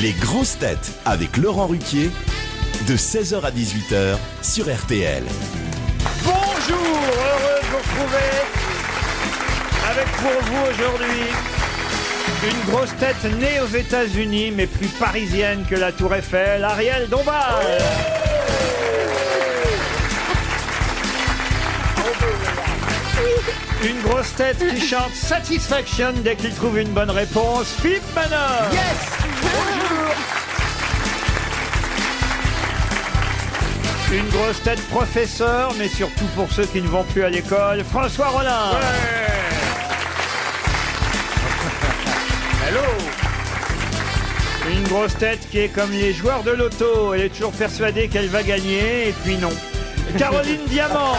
Les grosses têtes avec Laurent Ruquier, de 16h à 18h sur RTL. Bonjour, heureux de vous retrouver avec pour vous aujourd'hui une grosse tête née aux États-Unis mais plus parisienne que la Tour Eiffel, Ariel Dombal. Une grosse tête qui chante Satisfaction dès qu'il trouve une bonne réponse, Philippe Manœuvre. Yes. Bonjour. Une grosse tête professeur, mais surtout pour ceux qui ne vont plus à l'école, François Rollin. Hello. Une grosse tête qui est comme les joueurs de loto, elle est toujours persuadée qu'elle va gagner, et puis non. Caroline Diamant.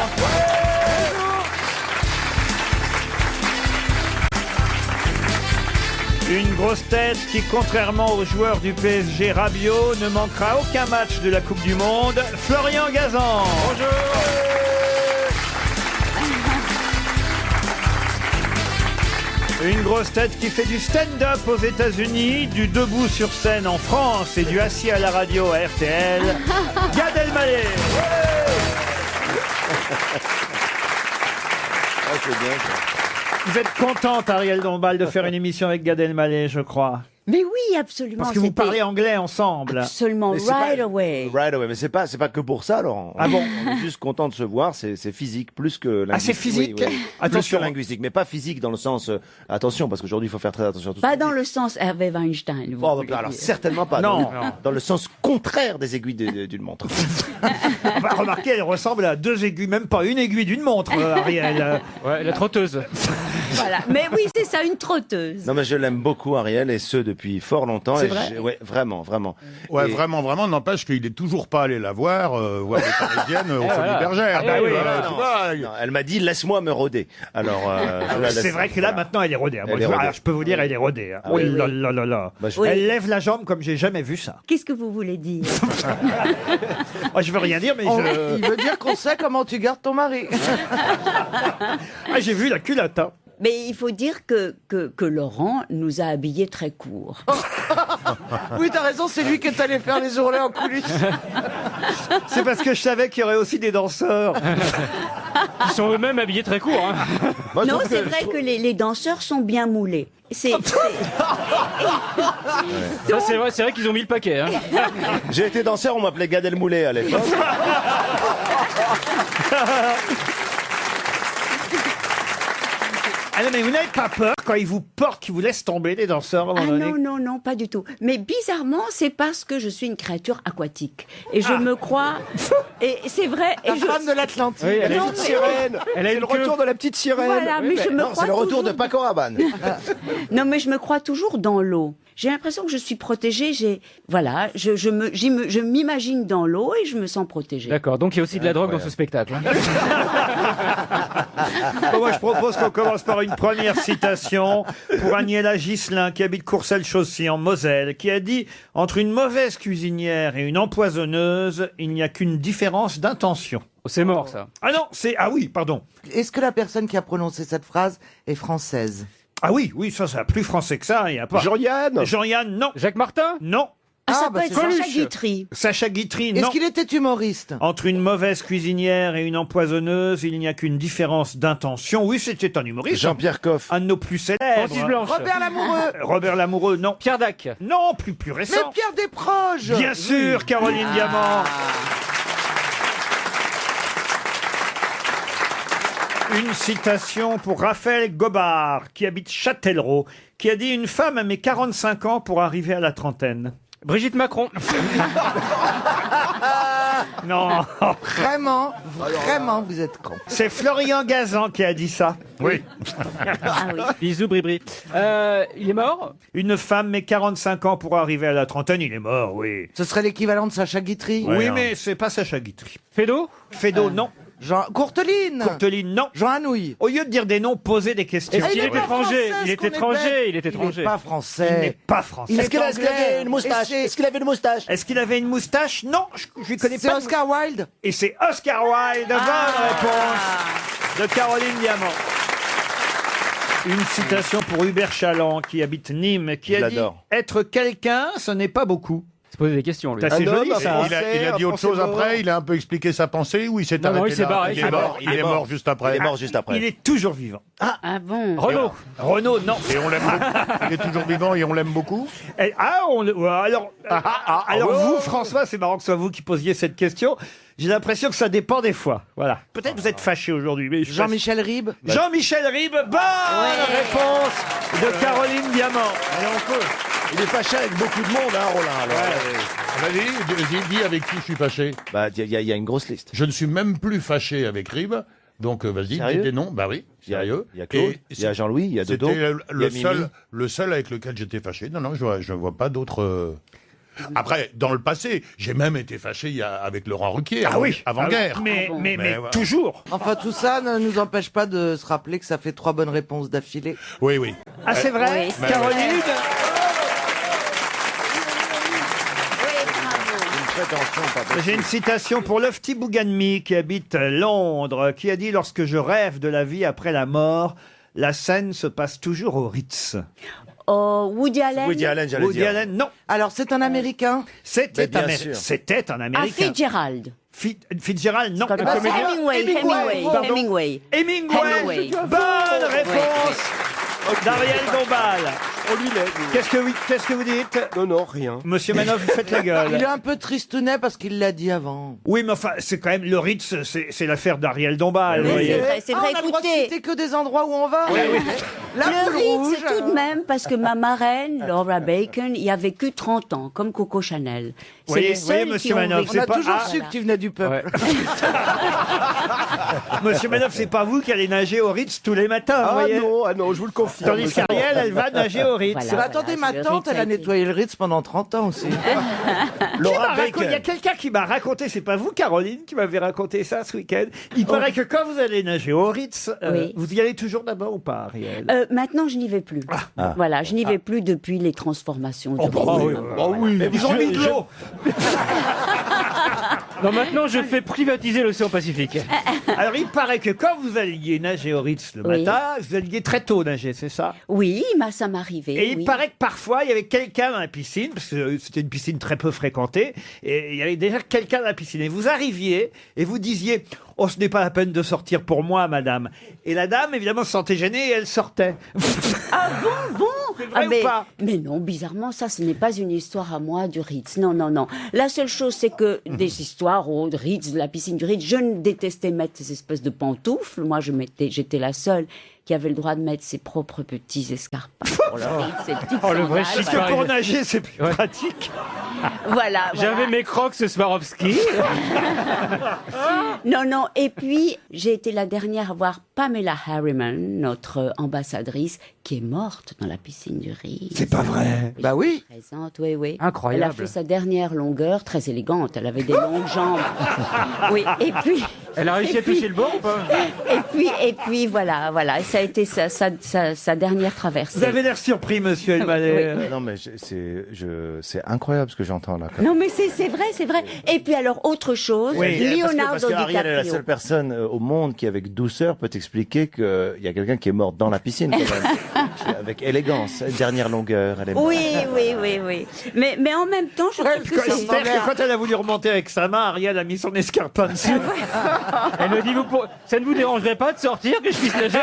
Une grosse tête qui, contrairement aux joueurs du PSG Rabiot, ne manquera aucun match de la Coupe du Monde, Florian Gazan. Bonjour. Une grosse tête qui fait du stand-up aux États-Unis, du debout sur scène en France et du assis à la radio à RTL, Gad Elmaleh. C'est bien ça. Vous êtes contente, Ariel Dombal, de faire une émission avec Gad Elmaleh, je crois. Mais oui, absolument. Parce que vous parlez anglais ensemble. Absolument, Mais c'est right pas- away. Right away, mais c'est pas que pour ça, Laurent. Ah bon? On est juste content de se voir, c'est physique plus que linguistique. Ah, c'est physique? Oui, oui. Plus Attention. que linguistique, mais pas physique dans le sens attention, parce qu'aujourd'hui il faut faire très attention à tout Pas ça. dans le sens Hervé Weinstein. vous voulez Alors dire. certainement pas. Non. Dans le sens contraire des aiguilles d'une montre. Enfin, remarquez, elle ressemble à deux aiguilles, même pas une aiguille d'une montre, Ariel. Ouais, la trotteuse. Voilà. Mais oui, c'est ça, une trotteuse. Non mais je l'aime beaucoup Ariel et ce depuis fort longtemps. C'est et vrai ouais, vraiment, vraiment. Ouais, Et- vraiment, n'empêche qu'il est toujours pas allé la voir les Parisiennes au Folies voilà. Bergères. Ah bah oui, Voilà, non, tu vois, non, elle m'a dit laisse-moi me rôder. Alors je la laisse. C'est vrai que là, maintenant, elle est rodée. Moi, Elle est rodée. alors, je peux vous dire, elle est rodée. Hein. Ah Oh oui, là là là là. Bah, je- Oui. Elle lève la jambe comme j'ai jamais vu ça. Qu'est-ce que vous voulez dire? Oh, je veux rien dire, mais Il veut dire qu'on sait comment tu gardes ton mari. ah, j'ai vu la culotte. Hein. Mais il faut dire que Laurent nous a habillés très courts. Oui, t'as raison, c'est lui qui est allé faire les ourlets en coulisses. C'est parce que je savais qu'il y aurait aussi des danseurs. Ils sont eux-mêmes habillés très court. Hein. Moi, je Non, trouve c'est que- vrai que les danseurs sont bien moulés. Ça, c'est vrai qu'ils ont mis le paquet. Hein. J'ai été danseur, on m'appelait Gad Elmaleh à l'époque. Ah non, mais vous n'avez pas peur quand ils vous portent, qu'ils vous laissent tomber, les danseurs, à un Ah moment donné? non, pas du tout. Mais bizarrement, c'est parce que je suis une créature aquatique. Et je me crois... Et c'est vrai... La et femme de l'Atlantique. Oui, elle a Non, une mais- Sirène. Elle a une queue. de la petite sirène. Voilà, mais je me Non, crois c'est le retour toujours- de Paco Rabanne. Non, mais je me crois toujours dans l'eau. J'ai l'impression que je suis protégée. Voilà, je m'imagine dans l'eau et je me sens protégée. D'accord, donc il y a aussi de la drogue dans ce spectacle. Hein. Bon, moi, je propose qu'on commence par une première citation pour Agnella Ghislain, qui habite Courcelles-Chaussy en Moselle, qui a dit « Entre une mauvaise cuisinière et une empoisonneuse, il n'y a qu'une différence d'intention. Oh, c'est mort, ça. » Ah non, c'est... Ah oui, pardon. Est-ce que la personne qui a prononcé cette phrase est française? Ah oui, ça, c'est plus français que ça, il n'y a pas... Jean-Yann. Jean-Yann, non. Jacques Martin. Non. Ah, ça Ah, bah, peut être c'est Sacha Coluche. Guitry. Sacha Guitry, non. Est-ce qu'il était humoriste? Entre une mauvaise cuisinière et une empoisonneuse, il n'y a qu'une différence d'intention. Oui, c'était un humoriste. Jean-Pierre Coff. Un de nos plus célèbres. Francis Blanche. Robert Lamoureux. Robert Lamoureux, non. Pierre Dac. Non, plus Mais récent. Pierre Desproges. Bien sûr, Caroline Diamant. Une citation pour Raphaël Gobard, qui habite Châtellerault, qui a dit « Une femme met 45 ans pour arriver à la trentaine. Brigitte Macron. » Non, Vraiment, vous êtes con. c'est Florian Gazan qui a dit ça. Oui. Ah oui. Bisous, Bribri. Il est mort. Une femme met 45 ans pour arriver à la trentaine, il est mort, oui. Ce serait l'équivalent de Sacha Guitry. Oui, mais c'est pas Sacha Guitry. Fédo. Fédo, non. Jean Courteline. Courteline, non. Jean Anouilh. Au lieu de dire des noms, posez des questions. Est-ce Ah, qu'il il est est pas étranger? français, Il est ce qu'on est étranger. bête. Il est Il étranger. n'est pas Il n'est français. pas français. Il est Est-ce qu'il avait une moustache? Et c'est- Est-ce qu'il avait une moustache? Est-ce qu'il avait une moustache? Non, je ne connais C'est pas. Oscar Wilde. Et c'est Oscar Wilde. Bonne réponse de Caroline Diamant. Une citation pour Hubert Chaland, qui habite Nîmes, qui Je a dit l'adore. « Être quelqu'un, ce n'est pas beaucoup Se poser des questions, lui. C'est assez Un joli, homme, ça. un Il a dit autre chose après, il a un peu expliqué sa pensée ou il s'est Non, arrêté non, il s'est là barré, Il est mort, il est mort juste après. Il est mort juste après. Il est toujours vivant. Ah bon? Renaud. Renaud, non. Et on l'aime beaucoup. Il est toujours vivant et on l'aime beaucoup. Alors vous, François, c'est marrant que ce soit vous qui posiez cette question. J'ai l'impression que ça dépend des fois. Voilà. Peut-être vous êtes fâché aujourd'hui, mais je suis pas Jean-Michel Ribes. sûr. Jean-Michel Ribes, bonne réponse de Caroline Diamant. Il est fâché avec beaucoup de monde, hein, Roland. Alors. Vas-y, dis avec qui je suis fâché. Bah, il y a une grosse liste. Je ne suis même plus fâché avec Rib. Donc vas-y, dis Sérieux des noms. Bah oui, sérieux. Il y a Claude, Et il y a Jean-Louis, il y a Dodo. C'était il y a Mimi. le seul avec lequel j'étais fâché. Non, je ne vois pas d'autres. Après, dans le passé, j'ai même été fâché avec Laurent Ruquier, avant-guerre. Mais voilà. toujours. Enfin, tout ça ne nous empêche pas de se rappeler que ça fait 3 bonnes réponses d'affilée. Oui, oui. Ah, c'est vrai, Oui, c'est Caroline? J'ai une citation pour Lofty Bouganmi, qui habite Londres, qui a dit « Lorsque je rêve de la vie après la mort, la scène se passe toujours au Ritz. Oh, Woody Allen? Woody Allen, » j'allais Woody dire. Allen, non. Alors, c'est un Américain. C'était bien un sûr. C'était un Ah, Américain. Fitzgerald. Fitzgerald, non. Ah, Hemingway. Pardon. Hemingway. Hemingway. Bonne réponse d'Ariel Dombal. On lui lève. Qu'est-ce que vous dites? Non, non, rien. Monsieur Manoff, vous faites la Il gueule. est un peu tristounet parce qu'il l'a dit avant. Oui, mais enfin, c'est quand même le Ritz, c'est l'affaire d'Ariel Dombal, vous Mais voyez. c'est vrai, on a le droit de écoutez. citer que des endroits où on va. La Le boule Ritz, rouge, c'est tout de alors. même parce que ma marraine, Laura Bacon, y a vécu 30 ans, comme Coco Chanel. C'est Voyez, les voyez, seuls monsieur qui ont Manoff, vécu. On c'est a pas- toujours Ah, su que tu venais du peuple. Monsieur Manoff, c'est pas vous qui allez nager au Ritz tous les matins, vous voyez. Ah non, je vous le confie. Tandis qu'Ariel, elle va nager au Ritz. Voilà. Mais attendez, ma le tante, Ritz elle a a été- nettoyé le Ritz pendant 30 ans aussi. Il y a quelqu'un qui m'a raconté, c'est pas vous, Caroline, qui m'avait raconté ça ce week-end. Il paraît que quand vous allez nager au Ritz, Oui. vous y allez toujours d'abord ou pas, Ariel? Maintenant, je n'y vais plus. Voilà, je n'y vais plus depuis les transformations. du Ritz. Mais ils ont mis de l'eau. Non, maintenant, je fais privatiser l'océan Pacifique. Alors, il paraît que quand vous alliez nager au Ritz le Oui. matin, vous alliez très tôt nager, c'est ça? Oui, ça m'arrivait. Et il oui. paraît que parfois, il y avait quelqu'un dans la piscine, parce que c'était une piscine très peu fréquentée, et il y avait déjà quelqu'un dans la piscine. Et vous arriviez, et vous disiez « Oh, ce n'est pas la peine de sortir pour moi, madame. » Et la dame, évidemment, se sentait gênée, et elle sortait. Ah bon C'est vrai ou pas? mais non, bizarrement, ça, ce n'est pas une histoire à moi du Ritz. Non, non, non. La seule chose, c'est que des histoires au Ritz, de la piscine du Ritz, je ne détestais mettre ces espèces de pantoufles. Moi, j'étais la seule qui avait le droit de mettre ses propres petits escarpins pour le Ritz, ses petites Oh, le vrai sandales, chic. Parce que pour nager, c'est plus pratique. Voilà. J'avais mes crocs ce Swarovski. Non, non. Et puis, j'ai été la dernière à voir Pamela Harriman, notre ambassadrice, qui est morte dans la piscine du Ritz. C'est pas vrai. Bah oui. Présente, oui, oui. Incroyable. Elle a fait sa dernière longueur, très élégante. Elle avait des longues jambes. Oui, et puis... Elle a réussi à toucher le bord ou pas? Et puis, voilà. Et ça a été sa dernière traversée. Vous avez l'air surpris, monsieur Elmaleh. Non, mais c'est incroyable ce que j'entends là. Non, mais c'est vrai. Et puis alors, autre chose, Oui. Leonardo Parce que Ariel est la DiCaprio. seule personne au monde qui, avec douceur, peut expliquer qu'il y a quelqu'un qui est mort dans la piscine, quand même. Avec élégance, dernière longueur, elle est morte. Oui. Mais en même temps, je trouve que c'est... C'est-à-dire que quand elle a voulu remonter avec sa main, Ariel a mis son escarpin dessus. Elle me dit, ça ne vous dérangerait pas de sortir que je puisse nager?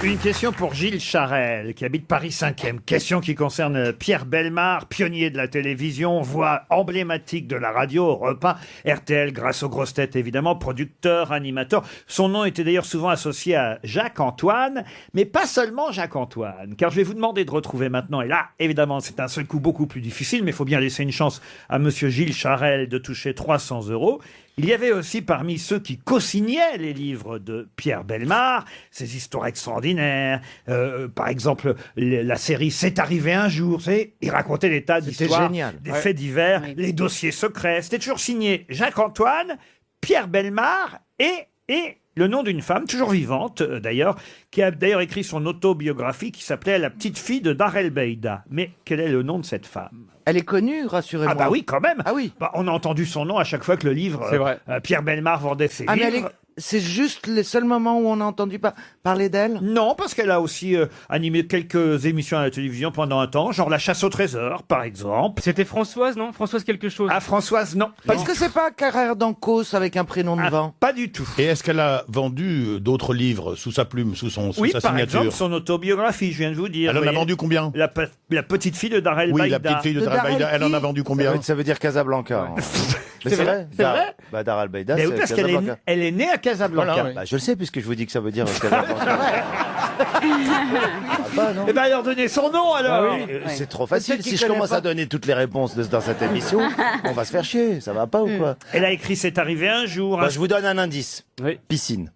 Une question pour Gilles Charel, qui habite Paris 5e. Question qui concerne Pierre Bellemare, pionnier de la télévision, voix emblématique de la radio, Europe 1, RTL, grâce aux grosses têtes évidemment, producteur, animateur. Son nom était d'ailleurs souvent associé à Jacques-Antoine, mais pas seulement Jacques-Antoine, car je vais vous demander de retrouver maintenant, et là, évidemment, c'est un seul coup beaucoup plus difficile, mais il faut bien laisser une chance à monsieur Gilles Charel de toucher 300 €. Il y avait aussi parmi ceux qui co-signaient les livres de Pierre Bellemare, ces histoires extraordinaires. Par exemple, la série C'est arrivé un jour. Vous savez, il racontait des tas d'histoires, génial. des faits divers, Oui. les dossiers secrets. C'était toujours signé Jacques-Antoine, Pierre Bellemare et le nom d'une femme, toujours vivante d'ailleurs, qui a d'ailleurs écrit son autobiographie qui s'appelait La petite fille de Dar el Beida. Mais quel est le nom de cette femme ? Elle est connue, rassurez-moi. Ah bah oui, quand même. Ah oui. Bah, on a entendu son nom à chaque fois que le livre, C'est vrai. Pierre Bellemare vendait ses Ah, mais livres. c'est juste les seuls moments où on a entendu parler d'elle? Non, parce qu'elle a aussi animé quelques émissions à la télévision pendant un temps, genre La Chasse au trésor, par exemple. C'était Françoise, non? Françoise quelque chose. Ah, Françoise, non. Est-ce que c'est pas Carrère d'Ancos avec un prénom de vent? Pas du tout. Et est-ce qu'elle a vendu d'autres livres sous sa plume, sous sa Oui, par signature? exemple, son autobiographie, je viens de vous dire. Elle en a voyez. vendu combien? La petite fille de Darel Oui, Baïda. la petite fille de De Darel Baïda, Darel elle en a qui vendu combien? Ça veut dire Casablanca. Mais c'est vrai. C'est vrai. Bah, Dar al-Baïda, Mais c'est oui, parce qu'elle Casablanca. elle est née à Casablanca. Voilà, oui. Bah, je le sais, puisque je vous dis que ça veut dire Casablanca. Bah, non. Eh ben, leur donner son nom, alors. C'est trop facile. Peut-être Si qu'il je connaît commence pas. à donner toutes les réponses dans cette émission, on va se faire chier. Ça va pas ou quoi? Elle a écrit C'est arrivé un jour, Bah, je vous donne un indice. Oui. Piscine.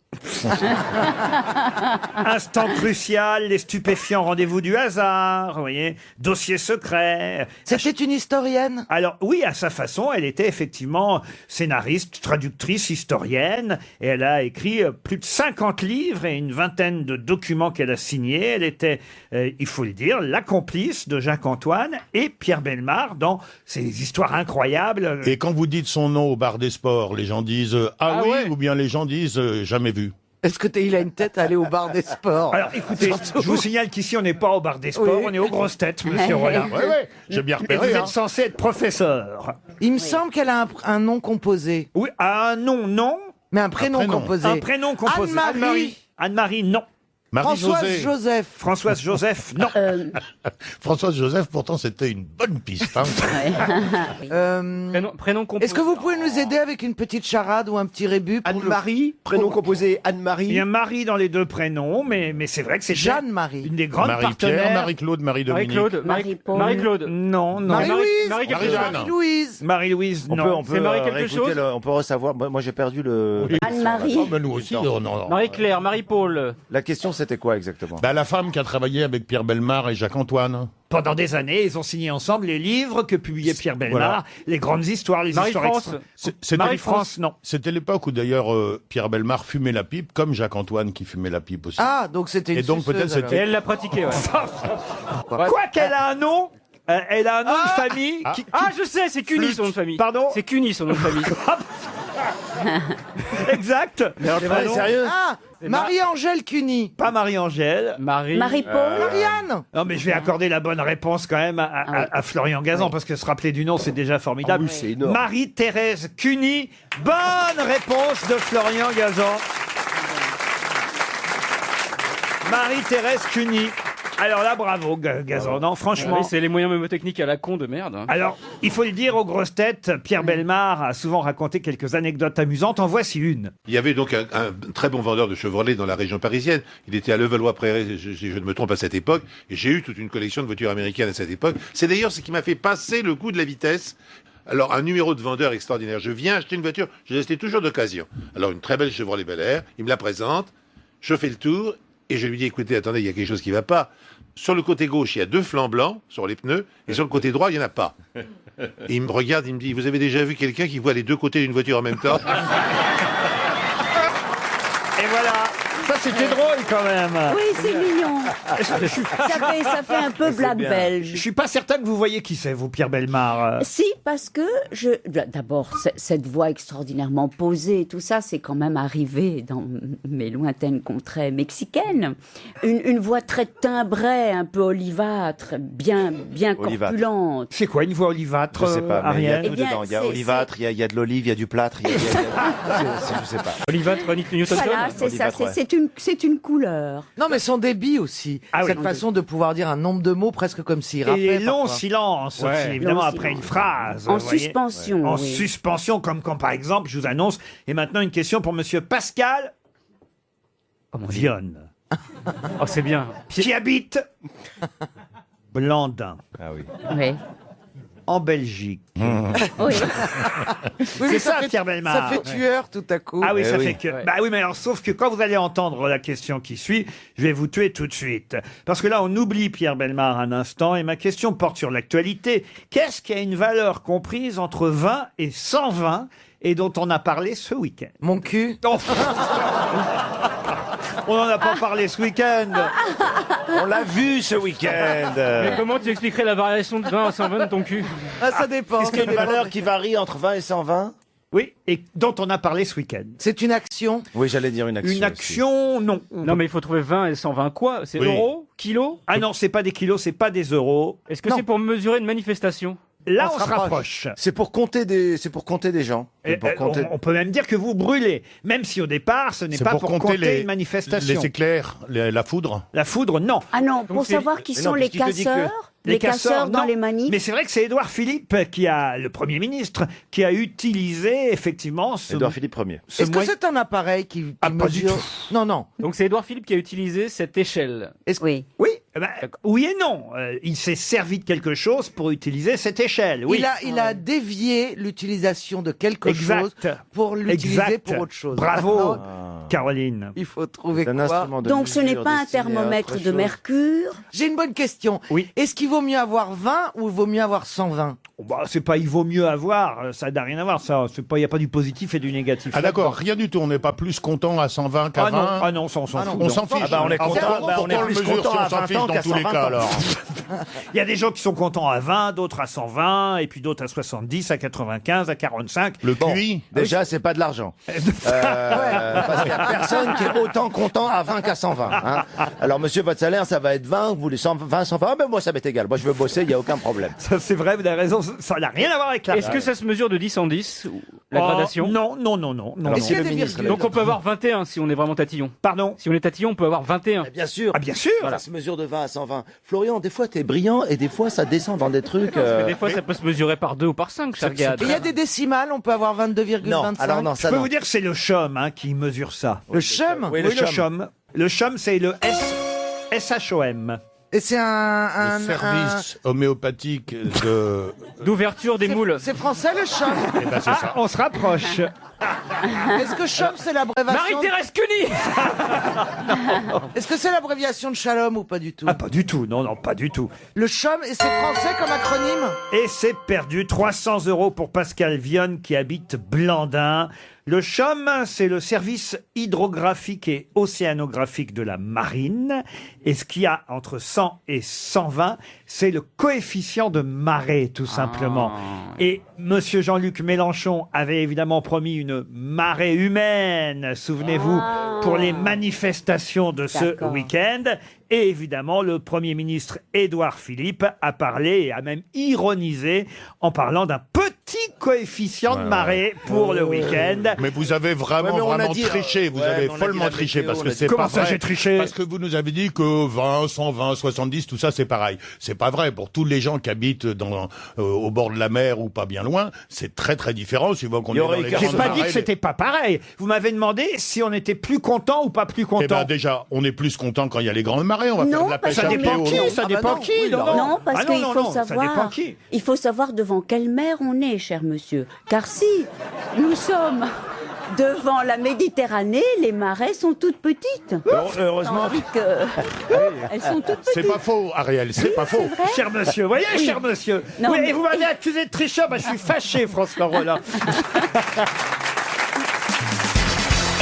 Instant crucial, les stupéfiants rendez-vous du hasard, vous voyez, dossier secret. C'était une historienne? Alors oui, à sa façon, elle était effectivement scénariste, traductrice, historienne, et elle a écrit plus de 50 livres et une vingtaine de documents qu'elle a signés. Elle était, il faut le dire, la complice de Jacques-Antoine et Pierre Bellemare dans ces histoires incroyables. Et quand vous dites son nom au bar des sports, les gens disent ah oui, ouais. ou bien les gens disent jamais vu. Est-ce que il a une tête à aller au bar des sports? Alors écoutez, je vous signale qu'ici on n'est pas au bar des sports, Oui. on est aux grosses têtes, monsieur Rollin. Ouais, j'ai bien Et vous repéré. êtes censé être professeur. Il me semble qu'elle a un nom composé. Oui, un nom, non. Mais un prénom prénom. composé. Un prénom composé. Anne-Marie. Anne-Marie, non. Françoise Marie-Josée. Joseph. Françoise Joseph, non. Françoise Joseph, pourtant, c'était une bonne piste. Hein. Prénom composé. Est-ce que vous pouvez nous aider avec une petite charade ou un petit rébut pour Anne-Marie, prénom composé Anne-Marie. Il y a Marie dans les deux prénoms, mais c'est vrai que c'est Jeanne-Marie. une des grandes Marie-Pierre, partenaires. Marie-Claude, Marie-Dominique. Marie-Claude. Marie-Paul. Marie-Claude. Non, non. Marie-Louise. Marie quelque chose. Marie-Jeanne. Marie-Louise. Marie-Louise, On non. peut C'est Marie quelque réécouter chose on peut ressavoir. Moi, j'ai perdu le. Anne-Marie. Oh, mais nous aussi, non. Marie-Claire, Marie-Paul. La question, c'était quoi exactement? Bah, la femme qui a travaillé avec Pierre Bellemare et Jacques-Antoine. Pendant des années, ils ont signé ensemble les livres que publiait Pierre Bellemare, Voilà. les grandes histoires, les histoires Marie-France. extra- Marie-France, non. C'était l'époque où d'ailleurs Pierre Bellemare fumait la pipe, comme Jacques-Antoine qui fumait la pipe aussi. Ah, donc c'était une Et donc, suceuse, peut-être alors. Et elle l'a pratiqué, ouais. Quoi qu'elle a un nom, elle a un nom de famille qui... Ah, je sais, c'est Cuny son nom de famille. Pardon. C'est Cuny son nom de famille. Exact. C'est vrai, sérieux? Ah, Marie-Angèle Cuny. Pas Marie-Angèle. Marie-Paul. Marianne. Non, mais je vais accorder la bonne réponse quand même à Florian Gazan, parce que se rappeler du nom, c'est déjà formidable. Ah oui, c'est énorme. Marie-Thérèse Cuny. Bonne réponse de Florian Gazan. Marie-Thérèse Cuny. Alors là, bravo, Gazan. Non, franchement. Oui, c'est les moyens mémotechniques à la con de merde. hein. Alors, il faut le dire aux grosses têtes, Pierre Bellemare a souvent raconté quelques anecdotes amusantes. En voici une. Il y avait donc un très bon vendeur de Chevrolet dans la région parisienne. Il était à Levallois-Prairie, je ne me trompe à cette époque. Et j'ai eu toute une collection de voitures américaines à cette époque. C'est d'ailleurs ce qui m'a fait passer le coup de la vitesse. Alors, un numéro de vendeur extraordinaire. Je viens acheter une voiture, je l'achetais toujours d'occasion. Alors, une très belle Chevrolet Bel Air, il me la présente, je fais le tour, et je lui dis, écoutez, attendez, il y a quelque chose qui ne va pas. Sur le côté gauche, il y a 2 flancs blancs sur les pneus, et sur le côté droit, il n'y en a pas. Et il me regarde, il me dit, vous avez déjà vu quelqu'un qui voit les 2 côtés d'une voiture en même temps? Et voilà. Ça, c'était drôle quand même. Oui, c'est mignon. Ça fait un peu blague Je belge. suis pas certain que vous voyez qui c'est, vous, Pierre Bellemare. Si, parce que d'abord, cette voix extraordinairement posée et tout ça, c'est quand même arrivé dans mes lointaines contrées mexicaines. Une voix très timbrée, un peu olivâtre, bien Olivâtre. corpulente. C'est quoi une voix olivâtre, Je sais pas, mais il y a Ariel tout Eh bien, dedans. Il y a c'est- olivâtre, il y a de l'olive, il y a du plâtre, il y a... je sais pas. Olivat, Newton-John. Voilà, c'est ça, Olivâtre, ouais. c'est une couleur. Non, mais son débit aussi. Ah oui. Cette façon de pouvoir dire un nombre de mots presque comme s'il Et rappait. les longs parfois. silences, Ouais. aussi, évidemment, Longs après silences. une phrase. En vous voyez. suspension. En oui. suspension, comme quand, par exemple, je vous annonce. Et maintenant, une question pour monsieur Pascal Vionne, Oh, c'est bien. qui habite Blandin, Ah oui. Oui. en Belgique. Oui. Oui, C'est mais ça, fait, Pierre Bellemare. Ça fait tueur tout à coup. Ah oui, Eh ça oui. fait que... Ouais. Bah oui, mais alors, sauf que quand vous allez entendre la question qui suit, je vais vous tuer tout de suite. Parce que là, on oublie Pierre Bellemare un instant, et ma question porte sur l'actualité. Qu'est-ce qui a une valeur comprise entre 20 et 120, et dont on a parlé ce week-end? Mon cul. Oh. On n'en a pas parlé ce week-end. On l'a vu ce week-end. Mais comment tu expliquerais la variation de 20 à 120 de ton cul? Ah, ça dépend. Est-ce qu'il y a une valeur qui varie entre 20 et 120? Oui, et dont on a parlé ce week-end. C'est une action. Oui, j'allais dire une action. Une action, non. Non, mais il faut trouver 20 et 120 quoi? C'est Oui. euros? Kilos? Ah non, c'est pas des kilos, c'est pas des euros. Est-ce que Non. c'est pour mesurer une manifestation? Là, On on se se rapproche. C'est pour compter des gens. Et, Pour compter- on peut même dire que vous brûlez, même si au départ, ce n'est C'est pas pour pour compter compter une manifestation. les éclairs, la foudre. La foudre, non. Ah non, Donc pour c'est- savoir qui Mais sont non, les puisqu'il te dit que- casseurs, les casseurs dans non. les manifs. Mais c'est vrai que c'est Édouard Philippe le Premier ministre, qui a utilisé effectivement ce, Édouard Philippe Ier. ce Est-ce que moyen- c'est un appareil qui Ah, pas du mesure... tout. Non, non. Donc c'est Édouard Philippe qui a utilisé cette échelle. Oui. Oui, oui et non. Il s'est servi de quelque chose pour utiliser cette échelle. Oui. Il a dévié l'utilisation de quelque Exact. chose pour l'utiliser Exact. pour autre chose. Bravo, Maintenant, Caroline. il faut trouver C'est un quoi. instrument de Donc ce n'est mesure pas un destiné à thermomètre autre de chose. mercure. J'ai une bonne question. Oui. Est-ce qu'il vaut mieux avoir 20 ou il vaut mieux avoir 120? Oh, bah, c'est pas il vaut mieux avoir, ça n'a rien à voir, ça. C'est pas, il n'y a pas du positif et du négatif. Ah d'accord, rien du tout. On n'est pas plus content à 120 qu'à Ah 20. non, ah non, ça, on s'en Ah non. fout. On non. s'en fiche. Ah bah on est Ah, content, pourquoi bah, on est on le plus mesure content si on à s'en 20 fiche ans dans qu'à tous les 120 cas ans. alors? Il y a des gens qui sont contents à 20, d'autres à 120, et puis d'autres à 70, à 95, à 45. Le Bon, QI. déjà, c'est pas de l'argent. Parce qu'il y a personne qui est autant content à 20 qu'à 120. Hein. Alors, monsieur, votre salaire, ça va être 20, vous voulez 120, 120. Ah ben moi, ça m'est égal. Moi, je veux bosser, il n'y a aucun problème. Ça, c'est vrai, vous avez raison, ça n'a rien à voir avec la. Est-ce que ça se mesure de 10 en 10 ou la Oh, gradation? Non, non, non, non. non, Alors, non. Est-ce qu'il y a le des ministre, virgules? Donc on peut avoir 21 si on est vraiment tatillon. Pardon. Si on est tatillon, on peut avoir 21. Eh bien sûr. Ah, bien sûr. Voilà, ça se mesure de 20 à 120. Florian, des fois, t'es brillant et des fois, ça descend dans des trucs. Parce que des fois, ça peut se mesurer par 2 ou par 5, cher Gad. Et il y a des décimales, on peut avoir 22,25. Non, alors non, Je ça peux non. vous dire que c'est le CHUM qui mesure ça. Le CHUM. Oui, Oui, le le CHUM. CHUM. Le CHUM, c'est le SHOM. Et c'est un Service homéopathique de. D'ouverture des moules. C'est français le CHUM. Eh ben, c'est Ah, ça. on se rapproche. Est-ce que CHUM c'est l'abréviation? Marie-Thérèse Cuny. Est-ce que c'est l'abréviation de Shalom ou pas du tout? Ah, pas du tout. Non, non, pas du tout. Le CHUM, et c'est français comme acronyme? Et c'est perdu. 300 € pour Pascal Vionne qui habite Blandin. Le CHOM, c'est le service hydrographique et océanographique de la marine. Et ce qu'il y a entre 100 et 120, c'est le coefficient de marée, tout simplement. Et monsieur Jean-Luc Mélenchon avait évidemment promis une marée humaine, souvenez-vous, pour les manifestations de ce D'accord. week-end. Et évidemment, le Premier ministre Édouard Philippe a parlé et a même ironisé en parlant d'un petit coefficient de marée pour le week-end. Mais vous avez vraiment, Ouais, mais on a vraiment dit- triché. Vous ouais, avez mais on a dit follement la triché météo, parce on que a dit- c'est Comment pas ça, vrai. j'ai triché? Parce que vous nous avez dit que 20, 120, 70, tout ça c'est pareil. C'est pas vrai. Pour tous les gens qui habitent au bord de la mer ou pas bien loin, c'est très très différent suivant qu'on Il y est dans aurait les eu J'ai grandes pas dit marées. que c'était pas pareil. Vous m'avez demandé si on était plus content ou pas plus Eh content. ben déjà, on est plus content quand il y a les grandes marées. On va faire Non, de la parce pêche ça à que- dépend fléau. qui, non. ça Ah bah dépend non, qui. oui, non, non. Non, parce Ah non, qu'il non, faut non, ça dépend savoir. qui. Il faut savoir devant quelle mer on est, cher monsieur. Car si nous sommes devant la Méditerranée, les marais sont toutes petites. Heureusement. Tandis que elles sont toutes petites. C'est pas faux, Ariel, c'est pas faux. Cher monsieur, voyez, cher monsieur. Non, Oui, mais- et vous m'avez accusé de tricheur, bah, je suis fâché, François Rollin.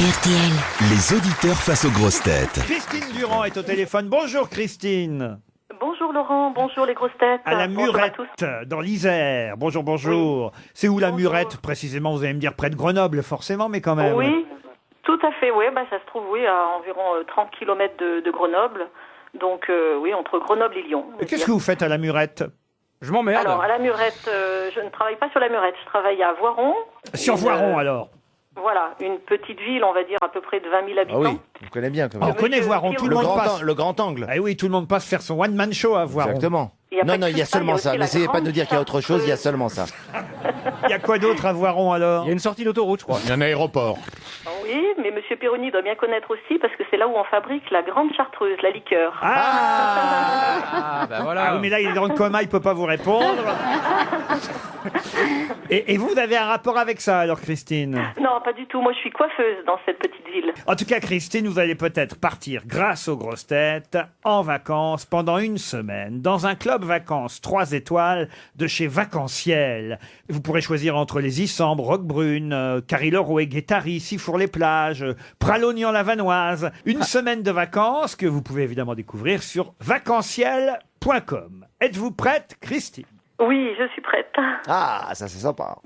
RTL. Les auditeurs face aux grosses têtes. Christine Durand est au téléphone. Bonjour Christine. Bonjour Laurent, bonjour les grosses têtes. À la Bonjour Murette, tous. dans l'Isère. Bonjour, bonjour. C'est où la Bonjour. Murette, précisément? Vous allez me dire près de Grenoble, forcément, mais quand même. Oui, tout à fait, oui, bah, ça se trouve oui, à environ 30 km de Grenoble. Donc oui, entre Grenoble et Lyon. Et qu'est-ce que vous faites à la Murette? Je m'emmerde. Alors à la Murette, je ne travaille pas sur la Murette, je travaille à Voiron. Sur Une, Voiron, alors. Voilà, une petite ville, on va dire à peu près de 20 000 Ah habitants. oui, on connaît bien quand On même. connaît Voiron, tout le monde passe. Le grand angle. Ah oui, tout le monde passe faire son one-man show à Voiron. Exactement. Il y a Non, pas non, que il y a ça, seulement il y a ça. aussi la N'essayez pas de grande dire qu'il y a autre chose, il y a seulement ça. Il y a quoi d'autre à Voiron, alors? Il y a une sortie d'autoroute, je crois. Il y a un aéroport. Oui, mais Monsieur Perroni doit bien connaître aussi parce que c'est là où on fabrique la grande chartreuse, la liqueur. Ah, bah voilà. Ah oui, mais là, il est dans le coma, il peut pas vous répondre. Et vous avez un rapport avec ça, alors, Christine? Non, pas du tout. Moi, je suis coiffeuse dans cette petite ville. En tout cas, Christine, vous allez peut-être partir, grâce aux grosses têtes, en vacances pendant une semaine, dans un club Top Vacances 3 étoiles de chez Vacanciel. Vous pourrez choisir entre les Issambres, Roquebrune, Carry-le-Rouet, Guétary, Sifour-les-Plages, Pralognan-la-Vanoise. Une semaine de vacances que vous pouvez évidemment découvrir sur vacanciel.com. Êtes-vous prête, Christine? Oui, je suis prête. Ah, ça c'est sympa.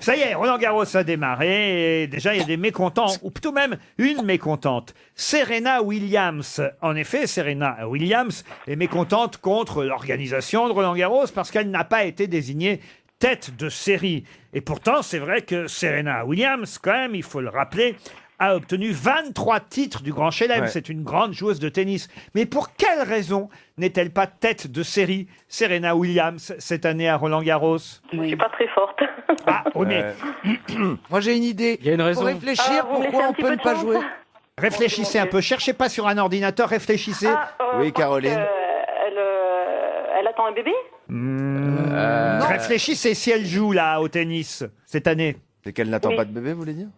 Ça y est, Roland-Garros a démarré et déjà il y a des mécontents, ou plutôt même une mécontente. Serena Williams. En effet, Serena Williams est mécontente contre l'organisation de Roland-Garros parce qu'elle n'a pas été désignée tête de série. Et pourtant, c'est vrai que Serena Williams, quand même, il faut le rappeler, a obtenu 23 titres du Grand Chelem. Ouais. C'est une grande joueuse de tennis. Mais pour quelle raison n'est-elle pas tête de série, Serena Williams, cette année à Roland-Garros? Je suis pas très forte. Ah, oui, mais Moi, j'ai une idée. Il y a une raison. Faut réfléchir Ah, vous me laissez pourquoi un on petit peut peu ne de pas chance. jouer. réfléchissez un peu. Cherchez pas sur un ordinateur, réfléchissez. Oui, Parce Caroline. que, elle attend un bébé? Réfléchissez si elle joue là au tennis cette année. C'est qu'elle n'attend Oui. pas de bébé, vous voulez dire?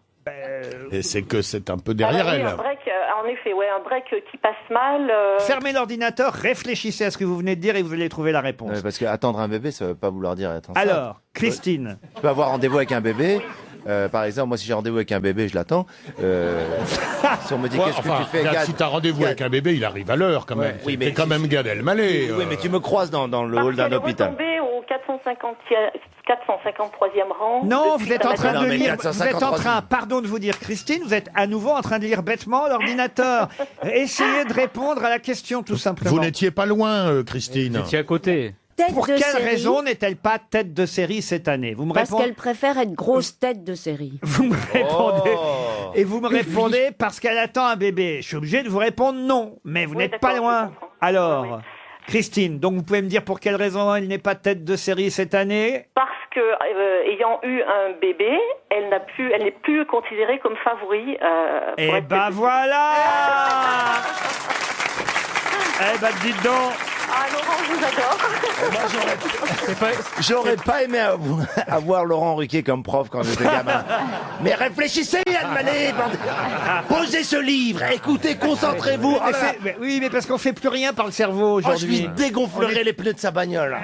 Et c'est que c'est un peu derrière Ah, oui, elle. un break, en effet, ouais, un break qui passe mal. Fermez l'ordinateur, réfléchissez à ce que vous venez de dire et vous allez trouver la réponse. Parce qu'attendre un bébé, ça veut pas vouloir dire être enceinte. Alors, Christine. Tu peux avoir rendez-vous avec un bébé. Par exemple, moi, si j'ai rendez-vous avec un bébé, je l'attends. Si on me dit Ouais, qu'est-ce enfin, que tu fais, regarde, Gad, si t'as rendez-vous avec un bébé, il arrive à l'heure quand même. Oui, C'est mais quand si- même Gad Elmaleh. Oui, mais tu me croises dans le Parce hall d'un qu'elle est hôpital. retombée au 453e rang. Non, depuis vous êtes en sa train maladie. de mais lire. Vous êtes en 453. train, pardon de vous dire, Christine, vous êtes à nouveau en train de lire bêtement l'ordinateur. Essayez de répondre à la question, tout simplement. Vous n'étiez pas loin, Christine. Vous étiez à côté. Tête Pour de quelle série, raison n'est-elle pas tête de série cette année? Vous me Parce répondez. qu'elle préfère être grosse tête de série. Vous me répondez. Oh. Et vous me répondez parce qu'elle attend un bébé. Je suis obligé de vous répondre non, mais vous Oui, n'êtes pas d'accord, loin. je comprends. Alors, Oui, oui. Christine, donc vous pouvez me dire pour quelle raison elle n'est pas tête de série cette année? Parce que, ayant eu un bébé, elle n'est plus considérée comme favori. Pour Eh être ben tête de- voilà. Eh ben dites donc. Ah, Laurent, je vous adore. J'aurais pas aimé avoir Laurent Ruquier comme prof quand j'étais gamin. Mais réfléchissez, Yann Mallet. Posez ce livre, écoutez, concentrez-vous. Mais mais oui, mais parce qu'on fait plus rien par le cerveau Oh, je aujourd'hui. lui dégonflerai les pneus de sa bagnole.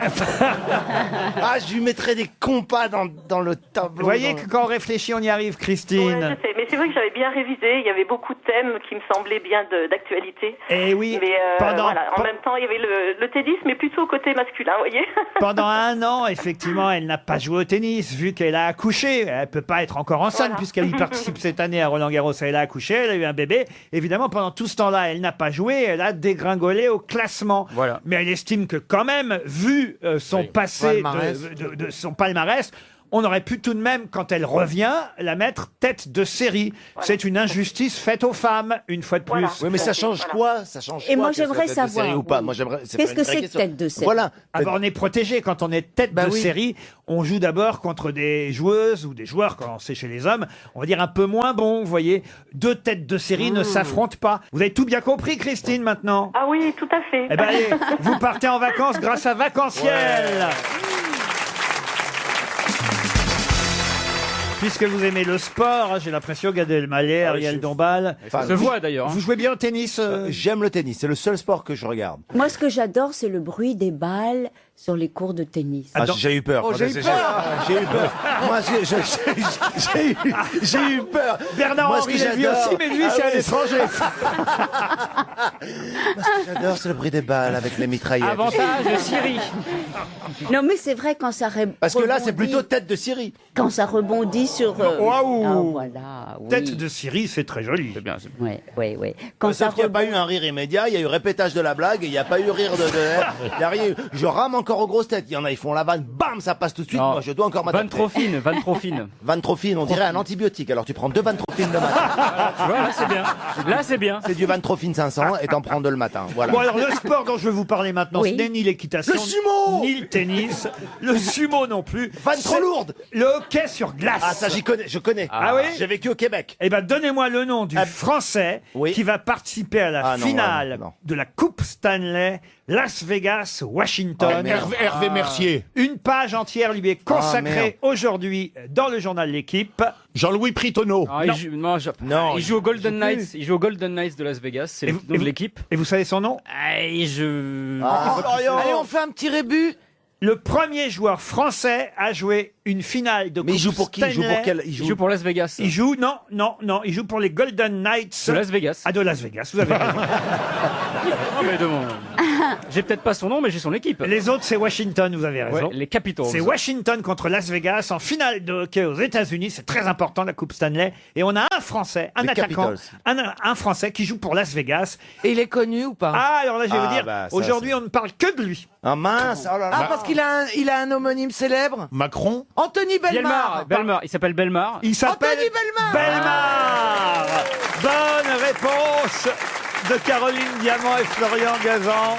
Ah, je lui mettrai des compas dans le tableau. Vous voyez que quand on réfléchit, on y arrive, Ouais, Christine. je sais. Mais c'est vrai que j'avais bien révisé. Il y avait beaucoup de thèmes qui me semblaient bien d'actualité. Et oui, Mais pendant, voilà, en même temps, il y avait le tennis, mais plutôt côté masculin, vous voyez. pendant un an, effectivement, elle n'a pas joué au tennis, vu qu'elle a accouché. Elle peut pas être encore enceinte, Voilà. puisqu'elle y participe cette année à Roland-Garros. Elle a accouché, elle a eu un bébé. Évidemment, pendant tout ce temps-là, elle n'a pas joué. Elle a dégringolé au classement. Voilà. Mais elle estime que quand même, vu son passé, Palmarès. de son palmarès, on aurait pu tout de même, quand elle revient, la mettre tête de série. C'est une injustice faite aux femmes, une fois de plus. Voilà. Oui, mais ça change quoi? Ça change Et quoi moi, qu'elle soit j'aimerais tête de série savoir, ou pas. oui. Moi, j'aimerais. Qu'est-ce une que vraie c'est que question. tête de série? Voilà. Ah bah, on est protégé quand on est tête Bah de oui. série. On joue d'abord contre des joueuses ou des joueurs, quand c'est chez les hommes, on va dire un peu moins bons, vous voyez. Deux têtes de série ne s'affrontent pas. Vous avez tout bien compris, Christine, maintenant? Ah oui, tout à fait. Eh ben allez, vous partez en vacances grâce à Vacanciel. Puisque vous aimez le sport, j'ai l'impression, Gad Elmaleh, Ariel Dombal. Ça se voit d'ailleurs. hein. Vous jouez bien au tennis J'aime le tennis. C'est le seul sport que je regarde. Moi, ce que j'adore, c'est le bruit des balles sur les cours de tennis. Ah, j'ai eu peur. Oh, Quand j'ai eu c'est- peur. J'ai eu peur. Moi, j'ai eu peur. Bernard Moi, ce Henry que l'a vu j'adore- aussi, mais lui, Ah c'est à oui, l'étranger. J'adore, c'est le bruit des balles avec les mitraillettes. Avantage de Syrie. Non, mais c'est vrai quand ça rebondit. Parce que là, c'est plutôt tête de Syrie. Quand ça rebondit sur. Waouh. Ah, voilà. Oui. Tête de Syrie, c'est très joli. C'est bien. Ouais, ouais, ouais. Quand ça Sauf qu'il n'y a pas eu un rire immédiat, il y a eu répétage de la blague, et il n'y a pas eu rire de... Il y a rien eu. Je rame encore aux grosses têtes. Il y en a, ils font la vanne, bam, ça passe tout de suite. Non. Moi, je dois encore Vanne m'adapter. trop fine, vanne trop fine. Vantrophine, on dirait un antibiotique. Alors tu prends 2 vantrophines le matin. Tu vois, là c'est bien. Là c'est bien. C'est du vantrophine 500 et t'en prends 2 le matin. Voilà. Bon alors le sport dont je vais vous parler maintenant, Oui. ce n'est ni l'équitation, Le sumo ni le tennis, le sumo non plus. Vanne trop C'est lourde. Le hockey sur glace. Ah ça j'y connais, je connais. Ah oui. J'ai vécu au Québec. Eh ben donnez-moi le nom du Ah, Français oui. qui va participer à la Ah non, finale non. de la Coupe Stanley Las Vegas, Washington. Hervé Mercier. Une page entière lui est merde. consacrée aujourd'hui dans le journal L'Équipe. Jean-Louis Pritonneau. Ah, il joue au Golden Knights. Il joue au Golden Knights de Las Vegas. C'est le nom de l'équipe. Et vous savez son nom? Allez, Allez, on fait un petit rébut. Le premier joueur français à jouer une finale de Coupe Mais il joue pour qui? Il joue pour Stanley. quel? il joue pour Las Vegas. Il joue, non, il joue pour les Golden Knights. De Las Vegas. Ah, de Las Vegas, vous avez raison. Non, mais de mon... J'ai peut-être pas son nom, mais j'ai son équipe. Les autres, c'est Washington, vous avez raison. Ouais, les Capitals. C'est Washington contre Las Vegas en finale de hockey aux États-Unis. C'est très important, la Coupe Stanley. Et on a un Français, un Les attaquant, Capitals. un Français qui joue pour Las Vegas. Et il est connu ou pas? Ah, alors là, je vais vous dire, bah, ça, aujourd'hui, on ne parle que de lui. Ah mince, oh là là. Ah, parce qu'il a un homonyme célèbre. Macron. Anthony Bellemare. Bellemare. Il s'appelle Bellemare. Il s'appelle Anthony Bellemare. Bonne réponse de Caroline Diamant et Florian Gazan.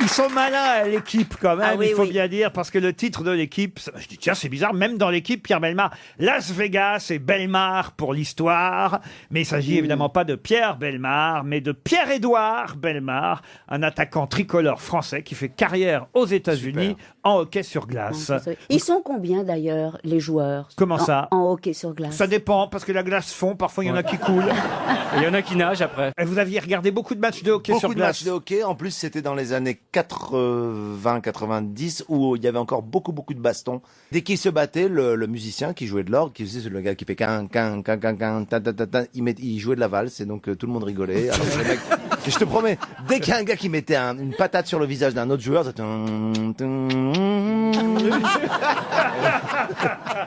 Ils sont malins à l'équipe quand même, Ah oui, il faut oui. bien dire, parce que le titre de l'équipe, je dis tiens c'est bizarre, même dans l'équipe Pierre Bellemare, Las Vegas et Bellemare pour l'histoire, mais il s'agit évidemment pas de Pierre Bellemare, mais de Pierre-Édouard Bellemare, un attaquant tricolore français qui fait carrière aux États-Unis en hockey sur glace. Ils sont combien d'ailleurs, les joueurs? Comment ça? En hockey sur glace. Ça dépend, parce que la glace fond, parfois il y en a qui coulent. Et il y en a qui nagent après. Et vous aviez regardé beaucoup de matchs de hockey sur Beaucoup de glace? matchs de hockey. En plus, c'était dans les années 80-90 où il y avait encore beaucoup de bastons. Dès qu'il se battait, le musicien qui jouait de l'orgue, qui faisait le gars qui fait quin, il jouait de la valse et donc tout le monde rigolait. Alors, le mec, je te promets, dès qu'il y a un gars qui mettait une patate sur le visage d'un autre joueur, c'était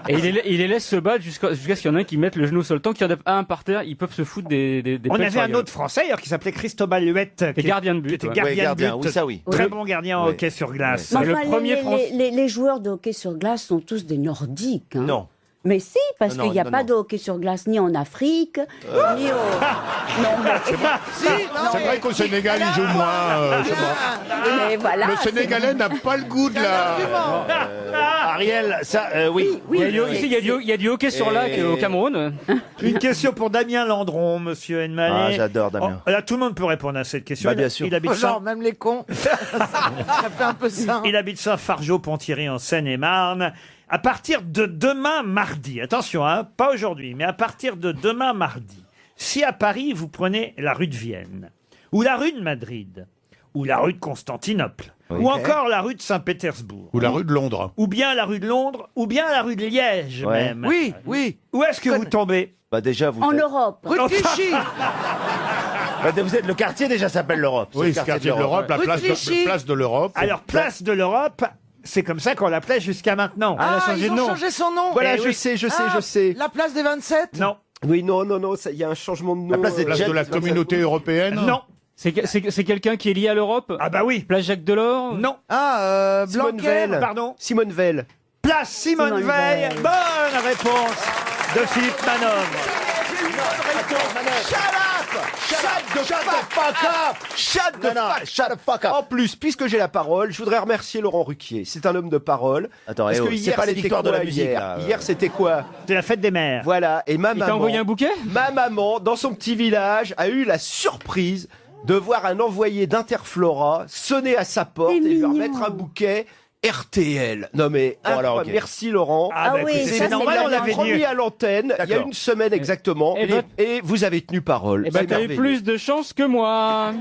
Et il les laisse se battre jusqu'à ce qu'il y en ait un qui mette le genou sur le temps, qu'il y en a un par terre, ils peuvent se foutre des On pelles avait sur la un gueule. autre Français d'ailleurs qui s'appelait Cristobal Huette, Et gardien de but. qui était ouais. gardien de but. oui, ça oui. Très Oui. bon gardien en Oui. hockey sur glace. Mais C'est le enfin, premier les joueurs de hockey sur glace sont tous des Nordiques. Hein. Non. Mais si, parce Non, qu'il n'y a non, pas non. de hockey sur glace ni en Afrique, ni au... Non, mais... C'est vrai qu'au Sénégal, ils jouent moins. mais voilà. Le Sénégalais n'a pas le goût de la... Ariel, ça, oui. Il y a du hockey sur lac au Cameroun. Une question pour Damien Landron, monsieur Enmalé. Ah, j'adore Damien. Oh, là, tout le monde peut répondre à cette question. Bah, bien sûr. Il habite Genre, même les cons. Ça fait un peu ça. Il habite Saint-Fargeau-Ponthierry en Seine-et-Marne. À partir de demain mardi, attention, hein, pas aujourd'hui, mais à partir de demain mardi, si à Paris vous prenez la rue de Vienne, ou la rue de Madrid, ou la rue de Constantinople, ou encore la rue de Saint-Pétersbourg, Ou la rue de Londres. ou bien la rue de Londres, ou bien la rue de Liège Ouais. même. Oui, oui. Où est-ce que vous tombez? Bah déjà, vous En êtes- Europe. Rue de Clichy. Bah, vous êtes le quartier déjà s'appelle l'Europe. C'est Oui, le ce quartier de l'Europe, la Rue de place Clichy. place de l'Europe. Alors, place de l'Europe, c'est comme ça qu'on l'appelait jusqu'à maintenant. Ah, changé ils de ont nom. changé son nom. Voilà, Eh je oui. sais. Ah, La place des 27. Non, Oui, non, il y a un changement de nom. La place des Place de la communauté européenne. non. C'est quelqu'un qui est lié à l'Europe. Ah bah oui. Place Jacques Delors. Non. Ah, Simone Blanquer. Veil. Pardon. Simone Veil. Place Simone Simone Veil. Veil. Bonne réponse de Philippe Manœuvre. Shut the fuck up. En plus, puisque j'ai la parole, je voudrais remercier Laurent Ruquier. C'est un homme de parole. Attends, Parce eh que oh, c'est hier, pas les c'était victoires de quoi, la musique. Hier, là, Hier, c'était quoi? C'est la fête des mères. Voilà. Et ma Il t'a maman, envoyé un bouquet. ma maman, dans son petit village, a eu la surprise de voir un envoyé d'Interflora sonner à sa porte C'est et lui mignon. remettre un bouquet RTL. Non mais, Bon, alors, incroyable. ok. Merci Laurent. Ah, bah, oui, écoutez, ça, c'est c'est normal, bien on l'avait promis dit. à l'antenne, il y a D'accord. une semaine exactement, Et ben- et vous avez tenu parole. Eh ben, C'est t'as eu merveilleux. plus de chance que moi.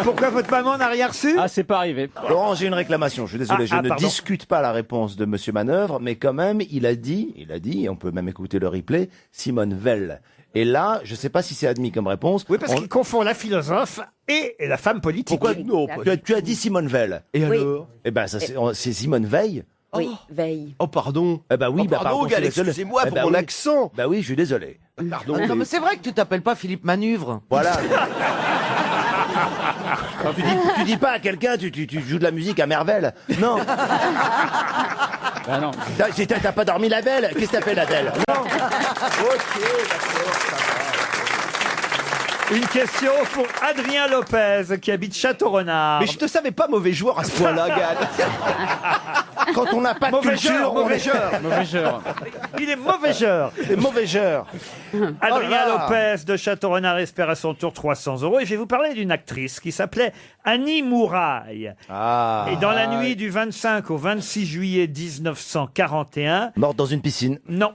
Pourquoi votre maman n'a rien reçu? Ah, c'est pas arrivé. Laurent, j'ai une réclamation. Je suis désolé, je ne pardon. discute pas la réponse de Monsieur Manœuvre, mais quand même, il a dit, et on peut même écouter le replay, Simone Veil. Et là, je ne sais pas si c'est admis comme réponse. Oui, parce On- qu'il confond la philosophe et la femme politique. Pourquoi Non, tu as dit Simone Veil. Et Oui. alors? Eh ben, ça, c'est Simone Veil. Oui, Veille. Oh pardon. Eh ben oui, Oh, bah, pardon, pardon, Gal, je suis désolé. excusez-moi Eh pour ben mon oui. accent. Bah oui, je suis désolé. Pardon. Ah, non, mais c'est vrai que tu t'appelles pas Philippe Manœuvre. Voilà. Quand tu dis pas à quelqu'un, tu joues de la musique à merveille. Non. Ah non. T'as pas dormi la belle. Qu'est-ce que t'as fait la belle? Non. Une question pour Adrien Lopez qui habite Château-Renard. Mais je te savais pas mauvais joueur à ce point-là, Gal. quand on n'a pas de Mauvais culture, genre, on mauvais est- genre. Mauvais genre. Il est mauvais genre. Les mauvais genres. Adrien Oh là là. Lopez de Château-Renard espère à son tour 300 €. Et je vais vous parler d'une actrice qui s'appelait Annie Mouraille. Ah. Et dans la nuit du 25 au 26 juillet 1941, Morte dans une piscine. non.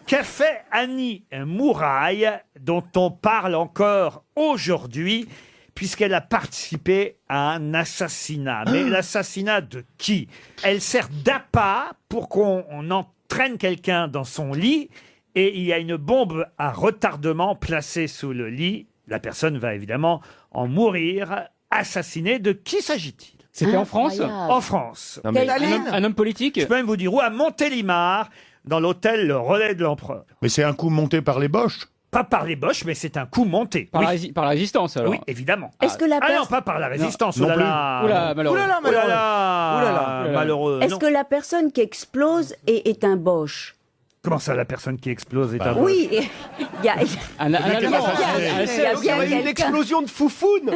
Qu'a fait Annie Mouraille, dont on parle encore aujourd'hui, puisqu'elle a participé à un assassinat. Mais l'assassinat de qui? Elle sert d'appât pour qu'on entraîne quelqu'un dans son lit, et il y a une bombe à retardement placée sous le lit. La personne va évidemment en mourir. Assassinée. De qui s'agit-il? C'était en France? Incroyable. En France. Non, mais- Un homme politique? Je peux même vous dire où, à Montélimar, dans l'hôtel Le Relais de l'Empereur. Mais c'est un coup monté par les Boches. Pas par les Boches, mais c'est un coup monté. Par, Oui. par la résistance, alors. Oui, évidemment. Est-ce que la Ah non, personne... pas par la résistance. Non oh là plus. là. Oula, malheureux. Ouh là là, Oh là malheureux. là. Ouh là là. Malheureux. Est-ce Non. que la personne qui explose est un Boche? Comment ça, la personne qui explose est un Boche? Oui, il y a... Un Allemand. Il y a Il y a bien eu une quelqu'un. explosion de foufoune.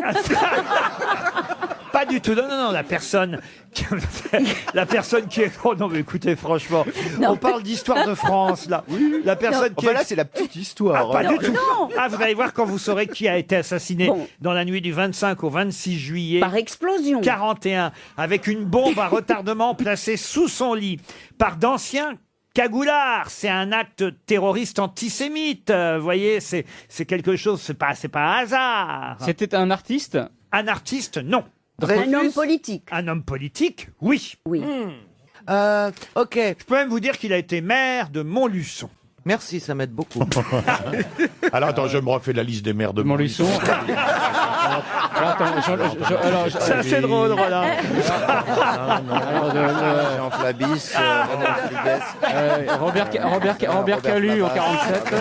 Pas du tout. Non, non, non. La personne qui est. Oh non, mais écoutez, franchement, on parle d'histoire de France là. La personne qui Enfin est. là, c'est la petite histoire. Pas Non, du tout. non. Ah, vous allez voir quand vous saurez qui a été assassiné Bon. dans la nuit du 25 au 26 juillet. Par explosion. 41, avec une bombe à retardement placée sous son lit par d'anciens cagoulards. C'est un acte terroriste antisémite. Vous voyez, c'est quelque chose, c'est pas un hasard. C'était un artiste? Un artiste, non. Un homme politique. Un homme politique, oui. Oui. Ok, Je peux même vous dire qu'il a été maire de Montluçon. merci, ça m'aide beaucoup. Alors attends, je me refais la liste des maires de Montluçon. Alors, attends, Ça, c'est drôle, Roland. Jean Flabis, Robert Calu en 47.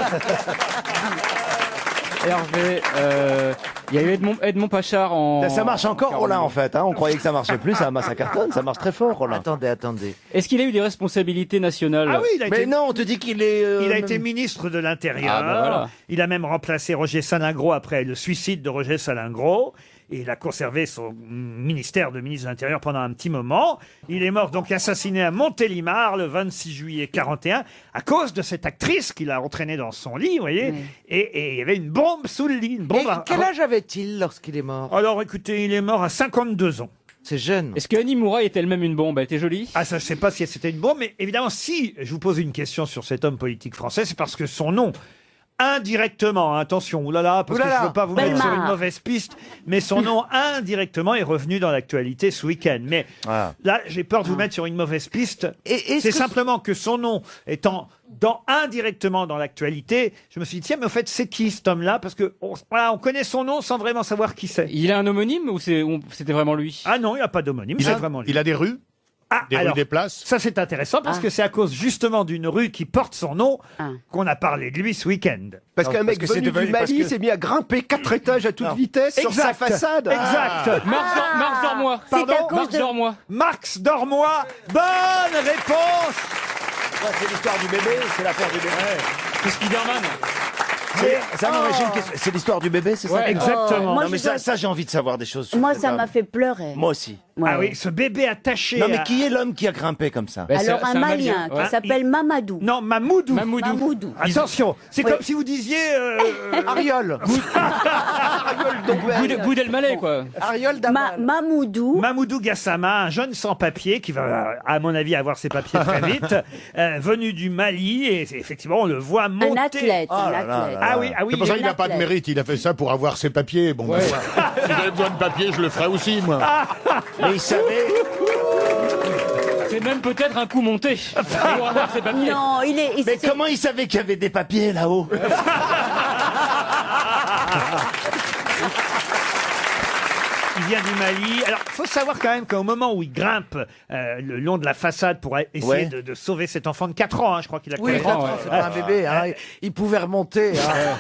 Hervé, il y a eu Edmond Pachard en... Ça marche encore, Roland, en fait. Hein. On croyait que ça marchait plus, ça cartonne, ça marche très fort, Roland. Attendez. Est-ce qu'il a eu des responsabilités nationales? Ah oui, il a Mais été... non, on te dit qu'il est... Il a été ministre de l'Intérieur. Ah, bah voilà. Il a même remplacé Roger Salingro après le suicide de Roger Salingro. Et il a conservé son ministère de ministre de l'Intérieur pendant un petit moment. Il est mort donc assassiné à Montélimar le 26 juillet 41 à cause de cette actrice qu'il a entraînée dans son lit, vous voyez. Et il y avait une bombe sous le lit. Une bombe Et quel âge avait-il lorsqu'il est mort? Alors écoutez, il est mort à 52 ans. C'est jeune. Est-ce que Annie Mouraille est elle-même une bombe? Elle était jolie? Ah, ça, je sais pas si c'était une bombe, mais évidemment, si je vous pose une question sur cet homme politique français, c'est parce que son nom, indirectement, attention, oulala, parce que je veux pas vous mettre sur une mauvaise piste, mais son nom indirectement est revenu dans l'actualité ce week-end. Mais là, j'ai peur de vous mettre sur une mauvaise piste. C'est simplement que son nom étant indirectement dans l'actualité, je me suis dit, tiens, mais au fait, c'est qui cet homme-là? Parce que on connaît son nom sans vraiment savoir qui c'est. Il a un homonyme ou c'était vraiment lui? Ah non, il n'y a pas d'homonyme, c'est vraiment lui. Il a des rues? Des rues, des places? Ça, c'est intéressant parce que c'est à cause justement d'une rue qui porte son nom qu'on a parlé de lui ce week-end. Parce qu'un mec venu du Mali s'est mis à grimper 4 étages à toute vitesse sur sa façade. Exact. Marx Dormois. Pardon, Marx Dormois. Marx Dormois. Bonne réponse. C'est l'histoire du bébé, c'est l'affaire du bébé. C'est Spider-Man. C'est l'histoire du bébé, c'est ça? Ouais, exactement. Moi, Non, mais je dois- ça, j'ai envie de savoir des choses. sur Moi, cet ça homme. m'a fait pleurer. Moi aussi. Ouais. Ah oui, ce bébé attaché. Non, mais à- qui est l'homme qui a grimpé comme ça? Bah, Alors, c'est un un Malien Malien, ouais. qui s'appelle Mamadou. Non, Mamoudou. Mamoudou. Attention, c'est Oui. comme si vous disiez. Ariol. Bout d'Elmaleh, quoi. Ariol Damal. Mamoudou. Mamoudou Gassama, un jeune sans-papier qui va, à mon avis, avoir ses papiers très vite, venu du Mali, et effectivement, on le voit monter. Un athlète. Oh un là là athlète. là. Ah oui, C'est pour ça qu'il n'a un pas de athlète. mérite, il a fait ça pour avoir ses papiers. Bon, bah, Ouais. si j'avais besoin de papiers, je le ferais aussi, moi. Mais il savait. C'est même peut-être un coup monté. Pour avoir ses papiers. Non, il est. Mais comment il savait qu'il y avait des papiers là-haut? Il vient du Mali. Alors, il faut savoir quand même qu'au moment où il grimpe le long de la façade pour essayer Ouais. de sauver cet enfant de 4 ans, je crois qu'il a Oui, 4 ans. c'est pas un bébé. Hein. Il pouvait remonter. Hein.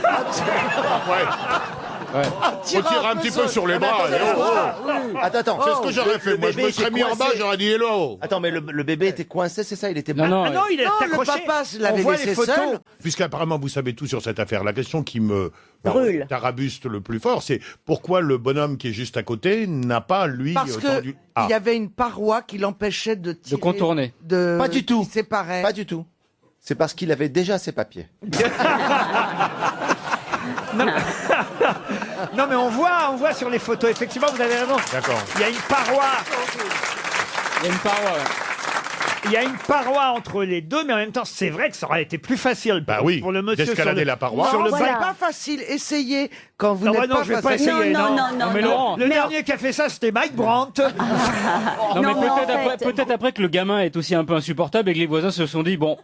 Faut tirer un petit peu sur les bras. allez, oh, oh. Attends. C'est ce que j'aurais fait. Moi, je me serais mis en bas, j'aurais dit hello. Attends, mais le bébé était coincé, c'est ça? Il était Non, non, Ah non, il est accroché. le papa On l'avait voit laissé les photos. seul. Puisqu'apparemment vous savez tout sur cette affaire, la question qui me Brûle. tarabuste le plus fort, c'est pourquoi le bonhomme qui est juste à côté n'a pas, lui, Parce que tendu... Ah. il y avait une paroi qui l'empêchait de tirer. De contourner. Pas du tout. Qui séparait. Pas du tout. C'est parce qu'il avait déjà ses papiers. Non, mais on voit sur les photos, effectivement, vous avez raison. D'accord. Il y a une paroi. Il y a une paroi. Il y a une paroi entre les deux, mais en même temps, c'est vrai que ça aurait été plus facile Bah oui, pour le monsieur d'escalader la paroi. sur Non, le c'est voilà. pas facile. Essayez quand vous Non, n'êtes bah non, pas je vais face pas à essayer. Non, mais Laurent. Le Mais dernier qui a fait ça, c'était Mike Brandt. Non, mais Non, mais en peut-être fait- après que le gamin est aussi un peu insupportable et que les voisins se sont dit, bon,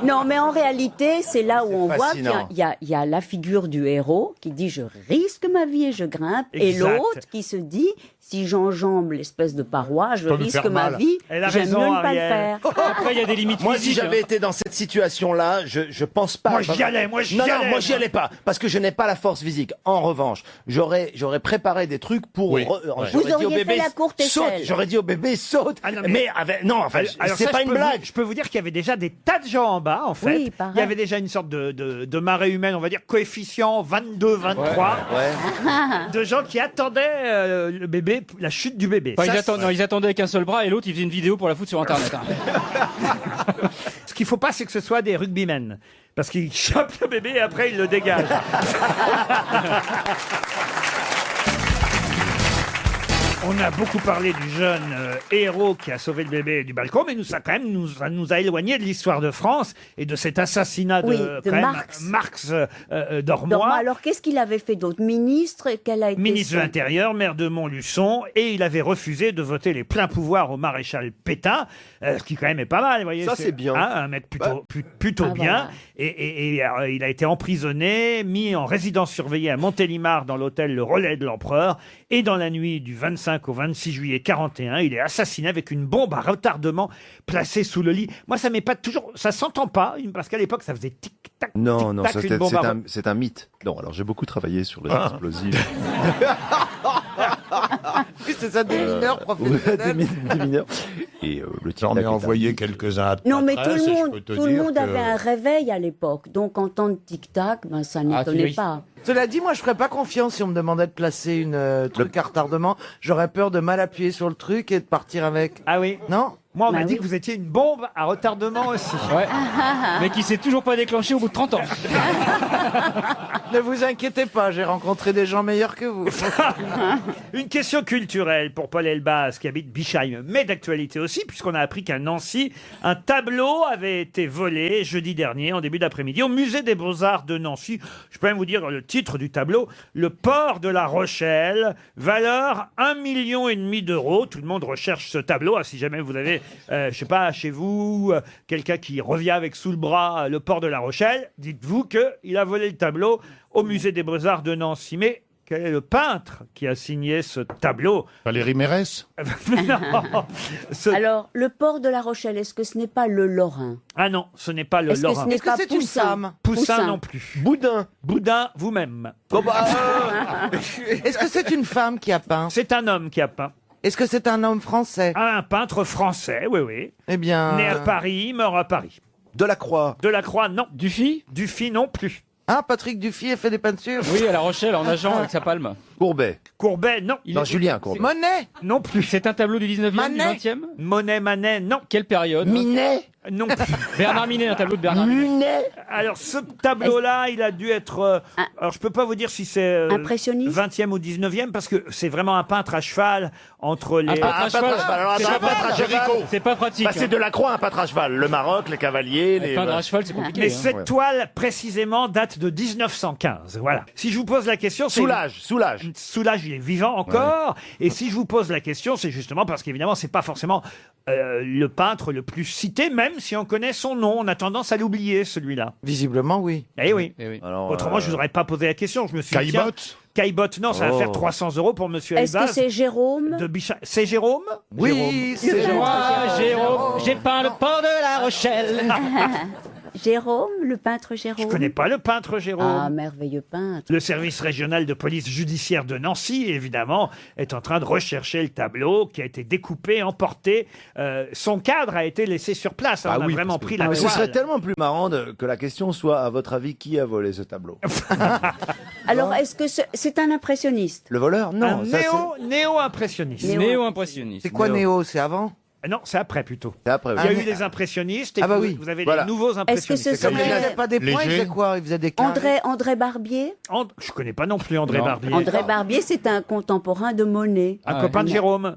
Non, mais en réalité, c'est là où on voit qu'il fascinant. y a la figure du héros qui dit je risque ma vie et je grimpe, et Exact. l'autre qui se dit si j'enjambe l'espèce de paroi, je peux me risque faire ma mal. vie, Elle a j'aime raison, mieux ne pas le Ariel. faire. après il y a des limites Moi, si physiques. j'avais hein. été dans cette situation-là, je pense pas. Moi, j'y allais, moi, j'y non, allais. Non, moi, j'y allais pas. Parce que je n'ai pas la force physique. En revanche, j'aurais préparé des trucs pour. Oui. J'aurais Vous dit au auriez fait bébé, la courte saute. échelle. J'aurais dit au bébé, saute. Ah, non, mais non, enfin, Alors c'est ça, pas je une peux blague. je peux vous dire qu'il y avait déjà des tas de gens en bas, en fait. Oui, pareil. Il y avait déjà une sorte de marée humaine, on va dire coefficient 22, 23, Ouais. de gens qui attendaient le bébé, la chute du bébé. Enfin, Ça, ils attendaient avec un seul bras et l'autre il faisait une vidéo pour la foutre sur internet. hein. Ce qu'il faut pas, c'est que ce soit des rugbymen. Parce qu'ils chopent le bébé et après ils le dégagent. On a beaucoup parlé du jeune héros qui a sauvé le bébé du balcon, mais ça nous a éloigné de l'histoire de France et de cet assassinat Oui, de de quand même, Marx. Dormoy. Dormoy. Alors qu'est-ce qu'il avait fait d'autre? Ministre, quel a été Ministre de son- l'Intérieur, maire de Montluçon, et il avait refusé de voter les pleins pouvoirs au maréchal Pétain, ce qui quand même est pas mal, vous voyez. Ça, c'est bien. Un mec plutôt Ah, bien. voilà. Et alors, il a été emprisonné, mis en résidence surveillée à Montélimar dans l'hôtel Le Relais de l'Empereur, et dans la nuit du 25 au 26 juillet 41, il est assassiné avec une bombe à retardement placée sous le lit. Moi, ça m'épate toujours, ça s'entend pas, parce qu'à l'époque, ça faisait tic-tac, Non, non, tic-tac, une bombe à c'est un mythe. Non, alors j'ai beaucoup travaillé sur les explosifs. C'est ça, des mineurs Ouais, professionnels. des mineurs. Et le J'en ai tic-tac est un envoyé mythe. quelques-uns à Non, mais presse, et je peux te tout le dire monde que- avait un réveil à l'époque. Donc, entendre tic-tac, ben, ça n'étonnait oui. pas. Cela dit, moi, je ferais pas confiance si on me demandait de placer une truc à retardement. J'aurais peur de mal appuyer sur le truc et de partir avec. Ah oui. Non? Moi, on m'a Bah dit oui. que vous étiez une bombe à retardement aussi. Ouais. Mais qui s'est toujours pas déclenché au bout de 30 ans. Ne vous inquiétez pas, j'ai rencontré des gens meilleurs que vous. Une question culturelle pour Paul Elbaz qui habite Bischheim, mais d'actualité aussi, puisqu'on a appris qu'à Nancy, un tableau avait été volé jeudi dernier, en début d'après-midi, au musée des Beaux-Arts de Nancy. Je peux même vous dire le titre du tableau, Le port de la Rochelle, valeur 1,5 million d'euros. Tout le monde recherche ce tableau. Ah, si jamais vous avez, je sais pas, chez vous, quelqu'un qui revient avec sous le bras le port de la Rochelle, dites-vous qu'il a volé le tableau au musée des Beaux-Arts de Nancy. Mais quel est le peintre qui a signé ce tableau? Valérie Mérès. Non. Ce- Alors, le port de la Rochelle, est-ce que ce n'est pas le Lorrain? Ah non, ce n'est pas le Est-ce que Lorrain. ce n'est Est-ce que pas c'est une Poussin? femme? Poussin non plus. Boudin. Boudin, vous-même. Bon, bah, Est-ce que c'est une femme qui a peint? C'est un homme qui a peint. Est-ce que c'est un homme français? Un peintre français, oui, oui. Eh bien. Né à Paris, mort à Paris. Delacroix. Delacroix, non. Dufy Dufy, non plus. Ah, Patrick Dufy a fait des peintures? Oui, à La Rochelle, en nageant avec sa palme. Courbet. Courbet, non. Non, Julien Courbet. Monet? Non plus. C'est un tableau du 19e, Manet. du 20e. Monet, Manet, non. Quelle période? Minet. Non plus. Bernard Minet, un tableau de Bernard Minet. Munet. Alors, ce tableau-là, il a dû être... alors, je peux pas vous dire si c'est... Impressionniste 20e ou 19e, parce que c'est vraiment un peintre à cheval entre les... Un peintre à cheval. Alors, C'est un pas peintre à pratique. cheval. C'est pas pratique. Bah, c'est Delacroix, un peintre à cheval. Le Maroc, les cavaliers, les. Peindre à cheval, c'est compliqué. Mais hein. cette toile, précisément, date de 1915. Voilà. Si je vous pose la question, c'est... Soulage, Soulage. Soulage, il est vivant encore. Et si je vous pose la question, c'est justement parce qu'évidemment, c'est pas forcément le peintre le plus cité, même si on connaît son nom. On a tendance à l'oublier, celui-là. Visiblement, oui. Eh oui. Eh oui. Alors, Autrement, je vous aurais pas posé la question. Je me suis dit, tiens, Caillebotte. Caillebotte, non, ça va Oh. faire 300 € pour Monsieur Est-ce que Elbaz. c'est Jérôme? De Bichat. C'est Jérôme? Oui, c'est Moi, Jérôme, j'ai peint le port de La Rochelle. Jérôme, le peintre Jérôme. Je connais pas le peintre Jérôme. Ah, merveilleux peintre. Le service régional de police judiciaire de Nancy, évidemment, est en train de rechercher le tableau qui a été découpé, emporté. Son cadre a été laissé sur place. On a vraiment pris la Mais ce toile. serait tellement plus marrant que la question soit, à votre avis, qui a volé ce tableau? Alors, est-ce que c'est un impressionniste? Le voleur? Non. Un ça, néo-impressionniste. Néo-impressionniste. C'est quoi Néo? C'est avant? Non, c'est après plutôt. c'est après. Il y a eu les impressionnistes et Ah bah puis oui. vous avez Voilà. les nouveaux impressionnistes. ce C'est comme Il serait- faisait pas des points, il Léger. faisait quoi? Il faisait des carrés. André Barbier. Je connais pas non plus André Non. Barbier. André Barbier, c'est un contemporain de Monet. Un Ah, copain de oui. Jérôme.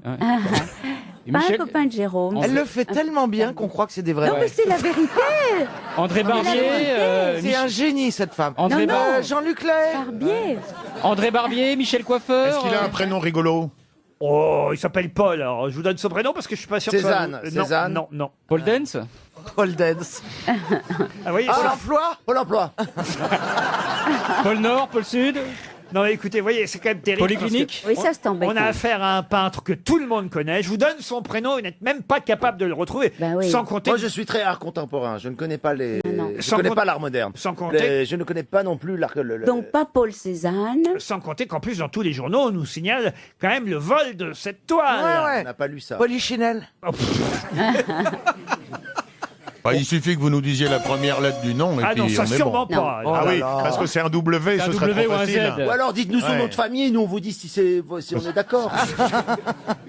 Et Pas Michel- un copain de Jérôme. Elle le fait tellement bien qu'on croit que c'est des vrais. Non, mais c'est la vérité. André Barbier. C'est un génie, cette femme. André, Non, non. Jean-Luc Lahaye. Barbier. André Barbier, Michel Coiffeur. Est-ce qu'il a un prénom rigolo? Oh, il s'appelle Paul. Alors, je vous donne son prénom parce que je suis pas sûr Cézanne, que ça vous... Cézanne. Non. Paul Dance. Paul Dance. Ah, vous voyez, Pôle c'est- emploi. Pôle emploi. Paul Nord, Paul Sud. Non, mais écoutez, vous voyez, c'est quand même terrible. Polyclinique. Oui, ça c'est embêtant. On a affaire à un peintre que tout le monde connaît. Je vous donne son prénom, vous n'êtes même pas capable de le retrouver. Ben oui. Sans compter, Moi, je suis très art contemporain. Je ne connais pas les. Non. Je Sans connais compte- pas l'art moderne. sans compter- Je ne connais pas non plus l'art. Donc pas Paul Cézanne. sans compter qu'en plus, dans tous les journaux, on nous signale quand même le vol de cette toile. Ouais, ouais. On n'a pas lu ça. Polichinelle. Bah, il suffit que vous nous disiez la première lettre du nom et Ah puis non, ça on est sûrement bon. pas. Oh Ah là oui, là. parce que c'est un W, C'est un ce serait W trop ou un Z. facile. Ou alors dites-nous son Ouais. nom de famille et nous on vous dit si on est d'accord.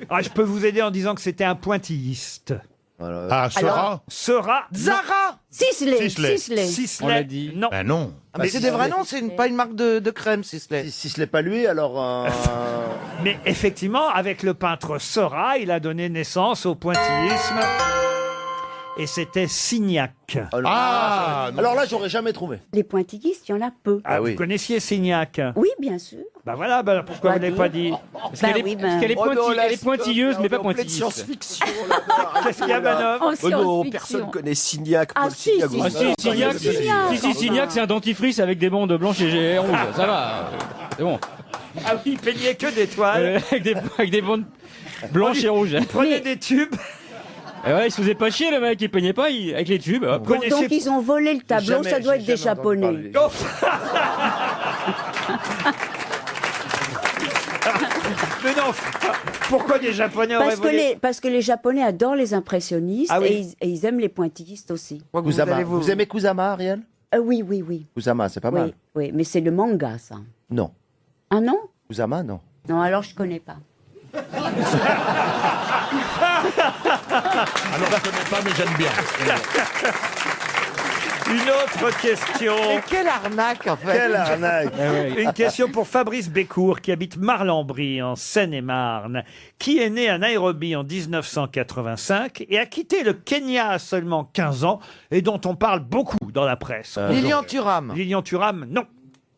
Ah, je peux vous aider en disant que c'était un pointilliste. Ah, Sera? Sera. Zara. On Sisley. l'a Sisley. dit. Non. Ben non. Ah, mais c'est des vrais noms, c'est pas une marque de crème, Sisley. Si ce n'est pas lui, alors. Mais effectivement, avec le peintre Seurat, il a donné naissance au pointillisme. Et c'était Signac. Ah, non. Alors là, j'aurais jamais trouvé. Les pointillistes, il y en a peu. Ah, oui. vous connaissiez Signac? Oui, bien sûr. Bah voilà, bah pourquoi vous ne l'avez pas dit? Parce Bah qu'elle est, oui, parce qu'elle est Oh, mais on elle est laisse- pointilleuse, mais pas on est en pleine pointilliste. science-fiction. Qu'est-ce qu'il y a, Manon? En Oh non, science-fiction. personne connaît Signac, Ah, Paul si, Signac. si, Ah si. si, Signac, Signac. Signac, c'est un dentifrice avec des bandes blanches et rouges. Ça va. C'est bon. Ah oui, il peignait que des toiles. Avec des bandes blanches et rouges. Il prenait des tubes. Et ouais, il se faisait pas chier, le mec, il peignait pas avec les tubes. hop. Vous connaissez- Donc ils ont volé le tableau, Jamais- ça doit j'ai être des jamais entendu Japonais. parler. Oh. Mais non, pourquoi les Japonais auraient volé? Parce que les Japonais adorent les impressionnistes Ah oui. et ils aiment les pointillistes aussi. Kusama. Vous aimez Kusama, Ariel? Oui, oui, oui. Kusama, c'est pas mal. Oui, oui, mais c'est le manga, ça. Non. Ah non? Kusama, non. Non, alors je connais pas. Alors, je connais pas, mais j'aime bien. Une autre question. Mais quelle arnaque, en fait. Quelle arnaque. Une question pour Fabrice Bécourt, qui habite Marlambry, en Seine-et-Marne, qui est né à Nairobi en 1985 et a quitté le Kenya à seulement 15 ans et dont on parle beaucoup dans la presse. Lilian Thuram. Lilian Thuram, non.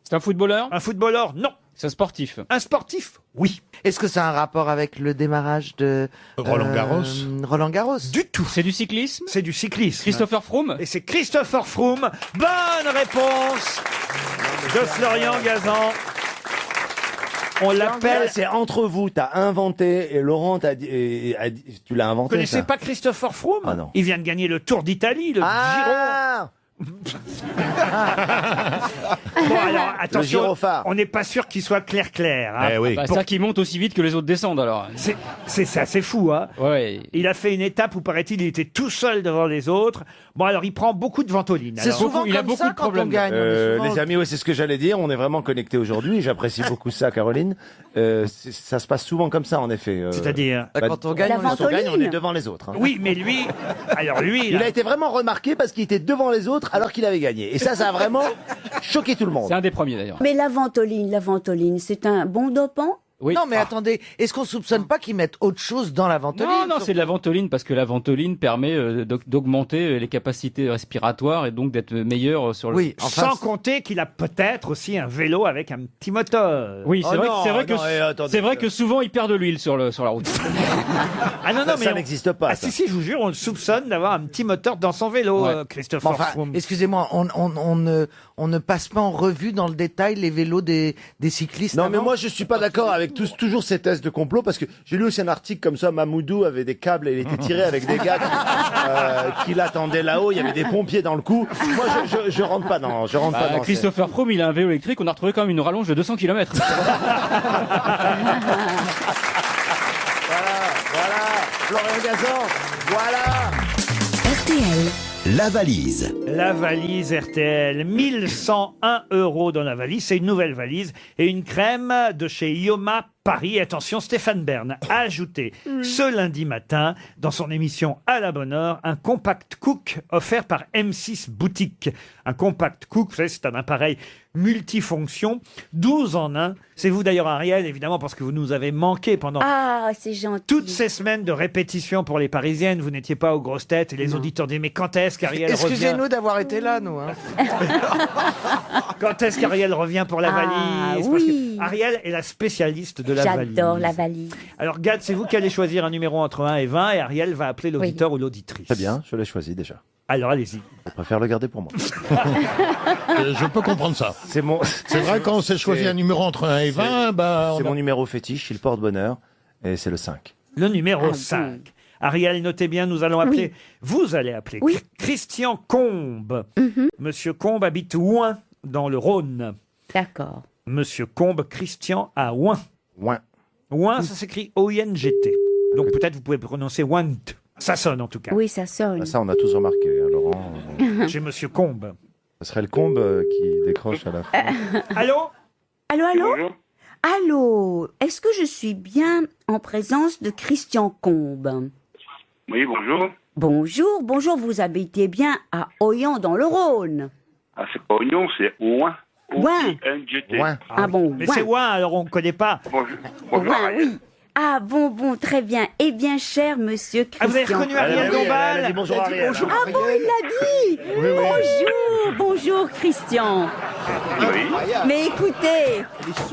C'est un footballeur? Un footballeur, non. C'est un sportif. Un sportif, oui. Est-ce que ça a un rapport avec le démarrage de Roland Garros. Roland Garros. Du tout. C'est du cyclisme? C'est du cyclisme. Christopher Froome? Et c'est Christopher Froome. Bonne réponse de Florian Gazan. On l'appelle... C'est entre vous, t'as inventé et Laurent t'a dit, tu l'as Vous inventé. connaissez ça. pas Christopher Froome? Ah non. Il vient de gagner le Tour d'Italie, le Giro. Ah Bon, alors, attention, gyrophare. on n'est pas sûr qu'il soit clair. Hein. Eh oui. Bah, ça qui monte aussi vite que les autres descendent alors. C'est ça, c'est fou. Hein. Ouais. Il a fait une étape où, paraît-il, il était tout seul devant les autres. Bon, alors, il prend beaucoup de ventoline. C'est alors. souvent il a comme beaucoup ça de quand on problèmes. gagne. on est souvent- Les amis, oui, c'est ce que j'allais dire. On est vraiment connectés aujourd'hui. J'apprécie beaucoup ça, Caroline. Ça se passe souvent comme ça, en effet. C'est-à-dire Quand on gagne, La on est Quand on gagne, on est ventoline. devant les autres. hein. Oui, mais lui... Alors, lui... Il a été vraiment remarqué parce qu'il était devant les autres alors qu'il avait gagné. Et ça a vraiment choqué tout le monde. C'est un des premiers d'ailleurs. Mais la ventoline, c'est un bon dopant? Oui. Non, mais attendez, est-ce qu'on soupçonne pas qu'ils mettent autre chose dans la ventoline? Non, c'est de la ventoline parce que la ventoline permet d'augmenter les capacités respiratoires et donc d'être meilleur sur le. Oui, enfin, Sans compter qu'il a peut-être aussi un vélo avec un petit moteur. Oui, c'est Oh vrai, non, c'est vrai non, que attendez. c'est vrai que souvent il perd de l'huile sur la route. Ah non, non, mais Ça on- n'existe pas. Ah ça. si, je vous jure, on le soupçonne d'avoir un petit moteur dans son vélo, Ouais. Christopher Enfin, Froome. excusez-moi, on ne passe pas en revue dans le détail les vélos des cyclistes. Non, mais avant moi, je suis pas d'accord avec avec toujours ces thèses de complot, parce que j'ai lu aussi un article comme ça, Mamoudou avait des câbles et il était tiré avec des gars qui l'attendaient là-haut, il y avait des pompiers dans le cou. Moi, je rentre pas dans, Christopher Froome, il a un vélo électrique, on a retrouvé quand même une rallonge de 200 km. Voilà, Florian Gazan, voilà. RTL, la valise. La valise RTL, 1101 € dans la valise. C'est une nouvelle valise et une crème de chez Ioma Paris. Attention, Stéphane Bern a ajouté ce lundi matin, dans son émission À la bonne heure, un compact cook offert par M6 Boutique. Un compact cook, vous savez, c'est un appareil multifonction, 12 en 1. C'est vous d'ailleurs, Ariel, évidemment, parce que vous nous avez manqué pendant c'est gentil. toutes ces semaines de répétition pour les Parisiennes. Vous n'étiez pas aux grosses têtes et les auditeurs disaient mais quand est-ce qu'Ariel revient? Excusez-nous d'avoir été là, nous. Hein. Quand est-ce qu'Ariel revient pour la valise? Parce que Ariel est la spécialiste de la valise. J'adore la valise. Alors Gad, c'est vous qui allez choisir un numéro entre 1 et 20 et Ariel va appeler l'auditeur ou l'auditrice. Très bien, je l'ai choisi déjà. Alors allez-y. Je préfère le garder pour moi. Je peux comprendre ça. C'est vrai, quand on s'est choisi un numéro entre 1 et 20, c'est mon numéro fétiche, il porte bonheur, et c'est le 5. Le numéro 5. Ariel, notez bien, nous allons appeler, vous allez appeler Christian Combe. Monsieur Combe habite Ouin, dans le Rhône. D'accord. Monsieur Combe, Christian à Ouin. Ouin, ça s'écrit O-I-N-G-T. Donc peut-être vous pouvez prononcer Ouin. Ça sonne en tout cas. Oui, ça sonne. Ça, on a tous remarqué, hein, Laurent. Chez Monsieur Combe. Ce serait le combe qui décroche à la fin. Allô? Allô, allô? Allô, est-ce que je suis bien en présence de Christian Combe? Oui, bonjour. Bonjour, vous habitez bien à Oyans dans le Rhône. Ah, c'est pas Oignon, c'est Ouin. Ouin. Ah bon, Mais Ouin. c'est Ouin, alors on ne connaît pas. Bonjour, Ouin, Ariel. oui. Ah bon, très bien. Eh bien, cher monsieur Christian. Ah, vous avez reconnu Ariel Dombal? Elle a dit bonjour, Ariel. Ah bon, il l'a dit. Bonjour Christian. Mais écoutez,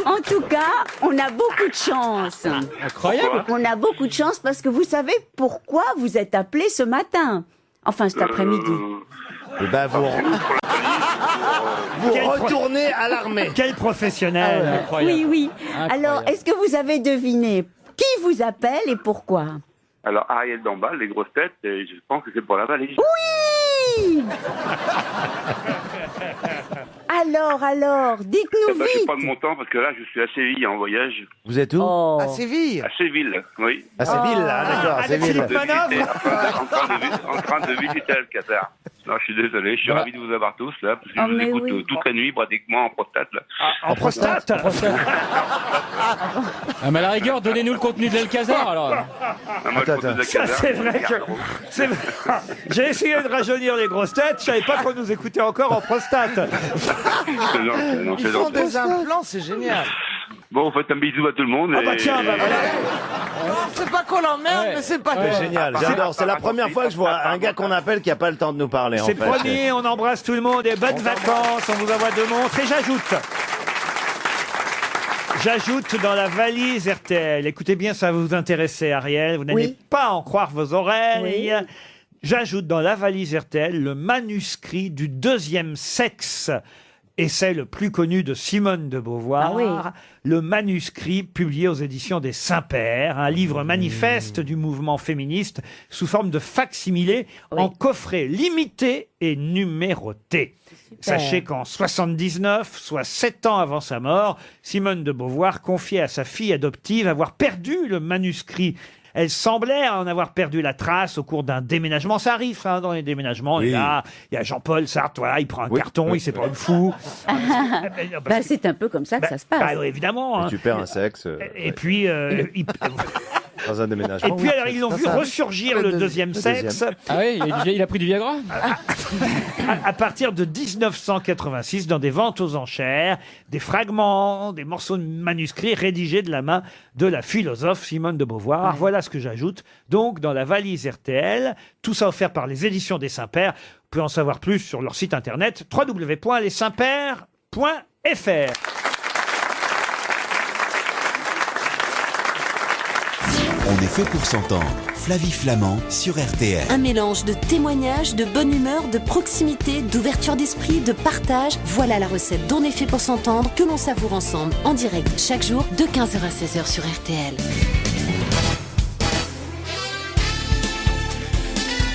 en tout cas, on a beaucoup de chance. Incroyable. On a beaucoup de chance parce que vous savez pourquoi vous êtes appelé ce matin. Enfin, cet après-midi. Et ben vous retournez à l'armée. Quel professionnel. Oui. Alors, est-ce que vous avez deviné qui vous appelle et pourquoi? Alors, Ariel Dombal, les grosses têtes, et je pense que c'est pour la valise. Oui. Alors, dites-nous Je suis vite. pas de mon temps parce que là, je suis à Séville en voyage. Vous êtes où? À Séville. À Séville, oui. À Séville, d'accord, à Séville. En train de visiter Alcazar. Non, je suis désolé, je suis ravi de vous avoir tous là, parce que je vous écoute toute la nuit pratiquement en prostate là. En prostate. Ah, mais à la rigueur, donnez-nous le contenu de l'Alcazar alors. Ça, c'est vrai que... J'ai essayé de rajeunir les grosses têtes, je savais pas qu'on nous écoutait encore en prostate. Non, Ils font des implants, c'est génial. Bon, faites un bisou à tout le monde. Ah bah tiens, bah voilà. C'est pas qu'on l'emmerde, mais c'est pas C'est génial, j'adore. C'est la première fois que je vois un gars qu'on appelle qui a pas le temps de nous parler. C'est promis, on embrasse tout le monde et bonnes vacances, on vous envoie 2 montres et j'ajoute dans la valise RTL, écoutez bien, ça va vous intéresser Ariel, vous n'allez pas en croire vos oreilles. J'ajoute dans la valise RTL le manuscrit du 2e sexe, essai le plus connu de Simone de Beauvoir, le manuscrit publié aux éditions des Saint-Pères, un livre manifeste du mouvement féministe sous forme de fac-similé en coffret limité et numéroté. Sachez qu'en 79, soit 7 ans avant sa mort, Simone de Beauvoir confiait à sa fille adoptive avoir perdu le manuscrit. Elle semblait en avoir perdu la trace au cours d'un déménagement. Ça arrive dans les déménagements. Et là, il y a Jean-Paul Sartre, voilà, il prend un carton, il s'est pas une fou. C'est un peu comme ça que ça se passe. Évidemment. Et tu perds un sexe. Et puis... dans un déménagement. Et puis alors ils l'ont vu ressurgir le 2e sexe. Ah oui, il a pris du Viagra. À partir de 1986, dans des ventes aux enchères, des fragments, des morceaux de manuscrits rédigés de la main de la philosophe Simone de Beauvoir. Voilà ce que j'ajoute donc dans la valise RTL. Tout ça offert par les éditions des Saint-Pères. Vous pouvez en savoir plus sur leur site internet www.lessaintpères.fr. On est fait pour s'entendre. Flavie Flamand sur RTL. Un mélange de témoignages, de bonne humeur, de proximité, d'ouverture d'esprit, de partage. Voilà la recette d'On est fait pour s'entendre que l'on savoure ensemble en direct chaque jour de 15h à 16h sur RTL.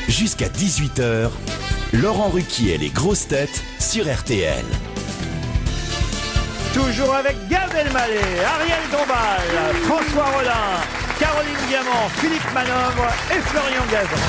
Jusqu'à 18h, Laurent Ruquier et les grosses têtes sur RTL. Toujours avec Gad Elmaleh, Ariel Dombal, François Rollin, Caroline Diamant, Philippe Manœuvre et Florian Gazan.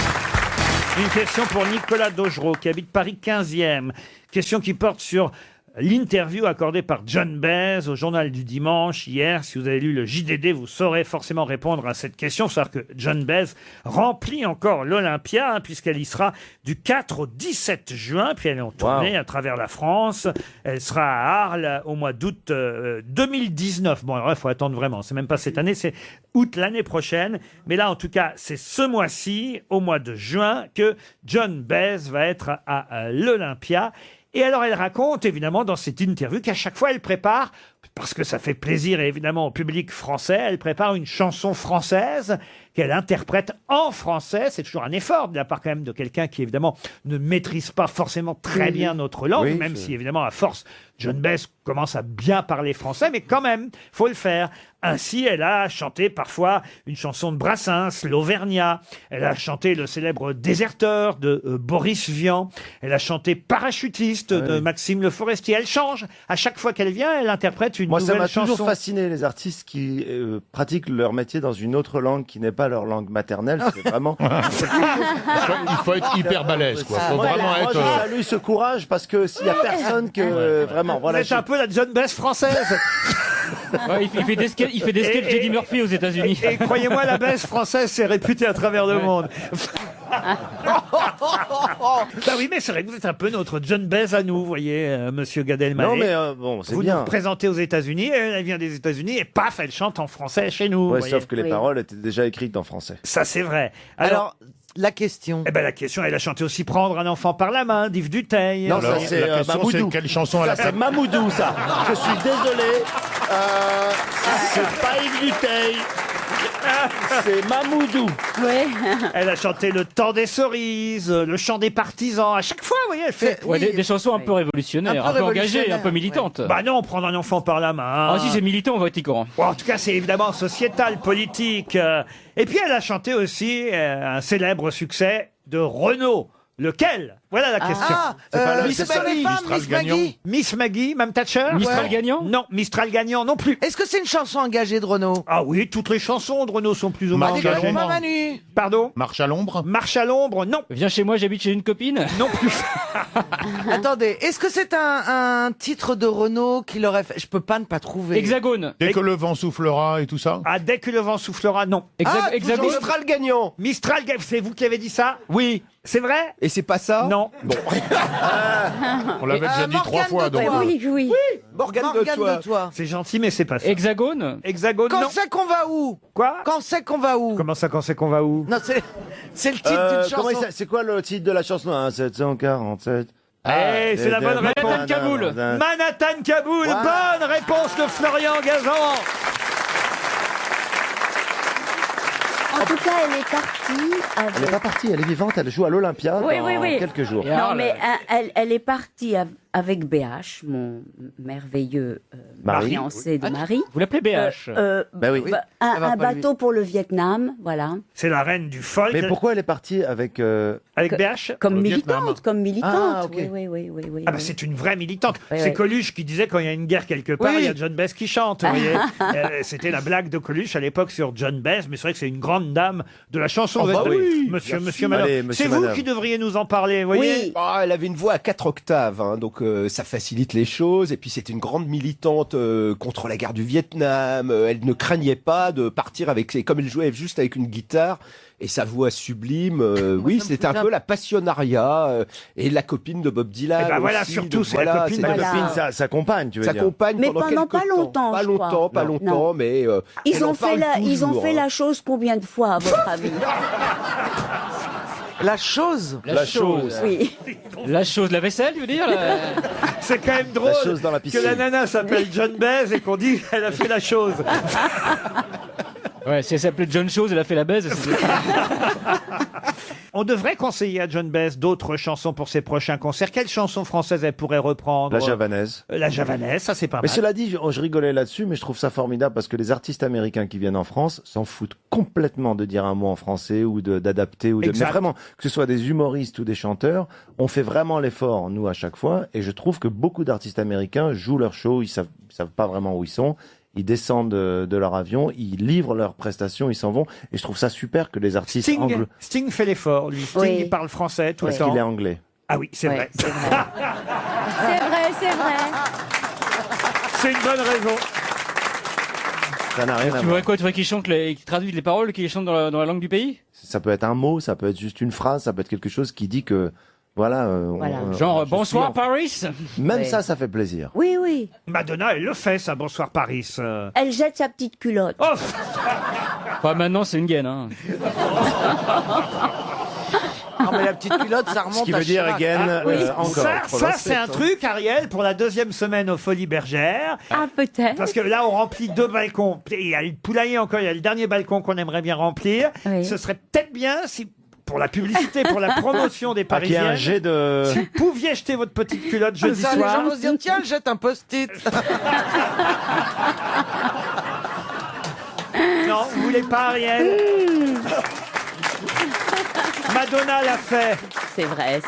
Une question pour Nicolas Daugereau qui habite Paris 15e. Question qui porte sur l'interview accordée par John Baez au Journal du Dimanche hier. Si vous avez lu le JDD, vous saurez forcément répondre à cette question. C'est-à-dire que John Baez remplit encore l'Olympia, puisqu'elle y sera du 4 au 17 juin. Puis elle est en tournée à travers la France. Elle sera à Arles au mois d'août 2019. Bon, alors il faut attendre vraiment. C'est même pas cette année, c'est août l'année prochaine. Mais là, en tout cas, c'est ce mois-ci, au mois de juin, que John Baez va être à l'Olympia. Et alors, elle raconte, évidemment, dans cette interview, qu'à chaque fois, elle prépare, parce que ça fait plaisir, évidemment, au public français, elle prépare une chanson française qu'elle interprète en français. C'est toujours un effort de la part, quand même, de quelqu'un qui, évidemment, ne maîtrise pas forcément très bien notre langue, même si, évidemment, à force, John Baez commence à bien parler français, mais quand même, faut le faire. Ainsi, elle a chanté parfois une chanson de Brassens, l'Auvergnat. Elle a chanté le célèbre Déserteur de Boris Vian. Elle a chanté Parachutiste de Maxime Le Forestier. Elle change. À chaque fois qu'elle vient, elle interprète une nouvelle chanson. Moi, ça m'a toujours fasciné, les artistes qui pratiquent leur métier dans une autre langue qui n'est pas leur langue maternelle. C'est vraiment... Il faut être hyper balèze, quoi. Faut vraiment être... Moi, je salue ce courage parce que s'il y a personne que... vraiment, voilà. Vous êtes un peu la John Baez française. Ouais, il fait des sketchs Eddie Murphy aux États-Unis. Et croyez-moi, la Baez française, c'est réputé à travers le monde. Bah oui, mais c'est vrai que vous êtes un peu notre John Baez à nous, vous voyez, monsieur Gad Elmaleh. Non, mais bon, c'est vous bien. Vous nous présentez aux États-Unis, elle vient des États-Unis, et paf, elle chante en français chez nous. Ouais, sauf que les paroles étaient déjà écrites en français. Ça, c'est vrai. Alors, la question. Eh ben, la question, elle a chanté aussi Prendre un enfant par la main, d'Yves Duteil. Non, ça c'est la question, Mamoudou. c'est quelle chanson elle a Ça fait c'est Mamoudou, ça. Je suis désolé. C'est pas Yves Duteil. C'est Mamoudou. Ouais. Elle a chanté Le Temps des cerises, Le Chant des partisans. À chaque fois, vous voyez, elle fait... Ouais, des chansons un peu révolutionnaires, un peu engagées, un peu militantes. Bah non, Prendre un enfant par la main. Ah si c'est militant, on va être y courant. Bon, en tout cas, c'est évidemment sociétal, politique. Et puis, elle a chanté aussi un célèbre succès de Renaud. Lequel? Voilà la question. Miss Maggie. Miss Maggie. Miss Maggie, Mme Thatcher. Mistral gagnant? Non, Mistral gagnant non plus. Est-ce que c'est une chanson engagée de Renaud? Ah oui, toutes les chansons de Renaud sont plus ou moins Marche à engagées. l'ombre. Manu. Pardon? Marche à l'ombre. Marche à l'ombre, non. Viens chez moi, j'habite chez une copine. Non plus. Attendez, est-ce que c'est un titre de Renaud qu'il aurait fait? Je peux pas ne pas trouver. Hexagone. Dès que le vent soufflera et tout ça. Ah, dès que le vent soufflera, non. Hexagone. Mistral gagnant. Mistral, c'est vous qui avez dit ça? Oui. C'est vrai? Et c'est pas ça? Non. Bon. On l'avait déjà dit 3 fois, donc. Oui. Morgane de toi. C'est gentil, mais c'est pas ça. Hexagone. Hexagone, Quand non. c'est qu'on va où? Quoi? Quand c'est qu'on va où? Comment ça, quand c'est qu'on va où? Non, c'est le titre d'une Comment chanson. c'est quoi le titre de la chanson 1747. C'est la bonne réponse. Manhattan Kaboul. Manhattan Kaboul. Wow. Bonne réponse de Florian Gazan. En tout cas, elle est partie avec... Elle n'est pas partie, elle est vivante, elle joue à l'Olympia Oui, dans oui, oui. quelques jours. Non, mais elle est partie avec BH, mon merveilleux Marie. fiancé de Marie. Vous l'appelez BH Bah oui. Un bateau pour le Vietnam, voilà. C'est la reine du folk. Mais pourquoi elle est partie avec... Avec BH? Comme Vietnam. militante. Ah, ok. Oui. Ah bah c'est une vraie militante. Oui, C'est oui. Coluche qui disait quand il y a une guerre quelque part, il y a John Baez qui chante. Vous voyez. C'était la blague de Coluche à l'époque sur John Baez, mais c'est vrai que c'est une grande dame de la chanson. Oh, bah oui. Monsieur Manœuvre. Allez, monsieur C'est vous Manœuvre. qui devriez nous en parler, vous voyez. Oui. Ah, elle avait une voix à 4 octaves, hein, donc ça facilite les choses. Et puis c'était une grande militante contre la guerre du Vietnam. Elle ne craignait pas de partir avec... Comme elle jouait juste avec une guitare et sa voix sublime, oui, ça me c'était un fout peu la passionnariat et la copine de Bob Dylan. Eh ben voilà, aussi. surtout, Donc c'est la copine C'est de ta Voilà. copine, sa compagne, tu veux Sa dire. compagne Mais pendant pendant quelques pas temps. longtemps, Pas je longtemps, crois. pas Non. longtemps, mais Ils elle en ont fait parle ils ont toujours, fait hein. la chose combien de fois, à votre avis? La chose. La chose. Oui. La chose, la vaisselle, tu veux dire C'est quand même drôle La chose dans la que piscine. la nana s'appelle John Baez et qu'on dit qu'elle a fait la chose. Ouais, si elle s'appelait John Chose, elle a fait la baise. On devrait conseiller à John Bess d'autres chansons pour ses prochains concerts. Quelle chanson française elle pourrait reprendre? La javanaise. La javanaise, ça c'est pas Mais mal. cela dit, je rigolais là-dessus, mais je trouve ça formidable parce que les artistes américains qui viennent en France s'en foutent complètement de dire un mot en français ou d'adapter. Mais Exact. vraiment, que ce soit des humoristes ou des chanteurs, on fait vraiment l'effort, nous, à chaque fois. Et je trouve que beaucoup d'artistes américains jouent leur show, ils savent pas vraiment où ils sont. Ils descendent de leur avion, ils livrent leurs prestations, ils s'en vont. Et je trouve ça super que les artistes anglais... Sting fait l'effort, lui. Sting, Oui. il parle français tout le Parce temps. qu'il est anglais. Ah oui, c'est vrai. C'est vrai. C'est une bonne raison. Ça n'a rien à Tu voir. voudrais quoi? Tu voudrais qu'il chante, qu'il traduise les paroles, qu'il chante dans la langue du pays? Ça peut être un mot, ça peut être juste une phrase, ça peut être quelque chose qui dit que... Voilà. Genre, je bonsoir suis en- Paris? Même Ouais. ça fait plaisir. Oui, oui. Madonna, elle le fait, ça, Bonsoir Paris. Elle jette sa petite culotte. Oh Enfin, maintenant, c'est une gaine, hein. Non, mais la petite culotte, ça remonte Ce qui à veut dire, Chirac. again, encore. Ça c'est un truc, Ariel, pour la deuxième semaine aux Folies Bergères. Ah, peut-être. Parce que là, on remplit 2 balcons. Et il y a le poulailler encore, il y a le dernier balcon qu'on aimerait bien remplir. Oui. Ce serait peut-être bien si, pour la publicité, pour la promotion des Ah, qu'il y a Parisiens, un jet de... si vous pouviez jeter votre petite culotte jeudi Ça, les gens soir. vont se dire, tiens, jette un post-it. Non, vous voulez pas, Ariel Madonna l'a fait. C'est vrai.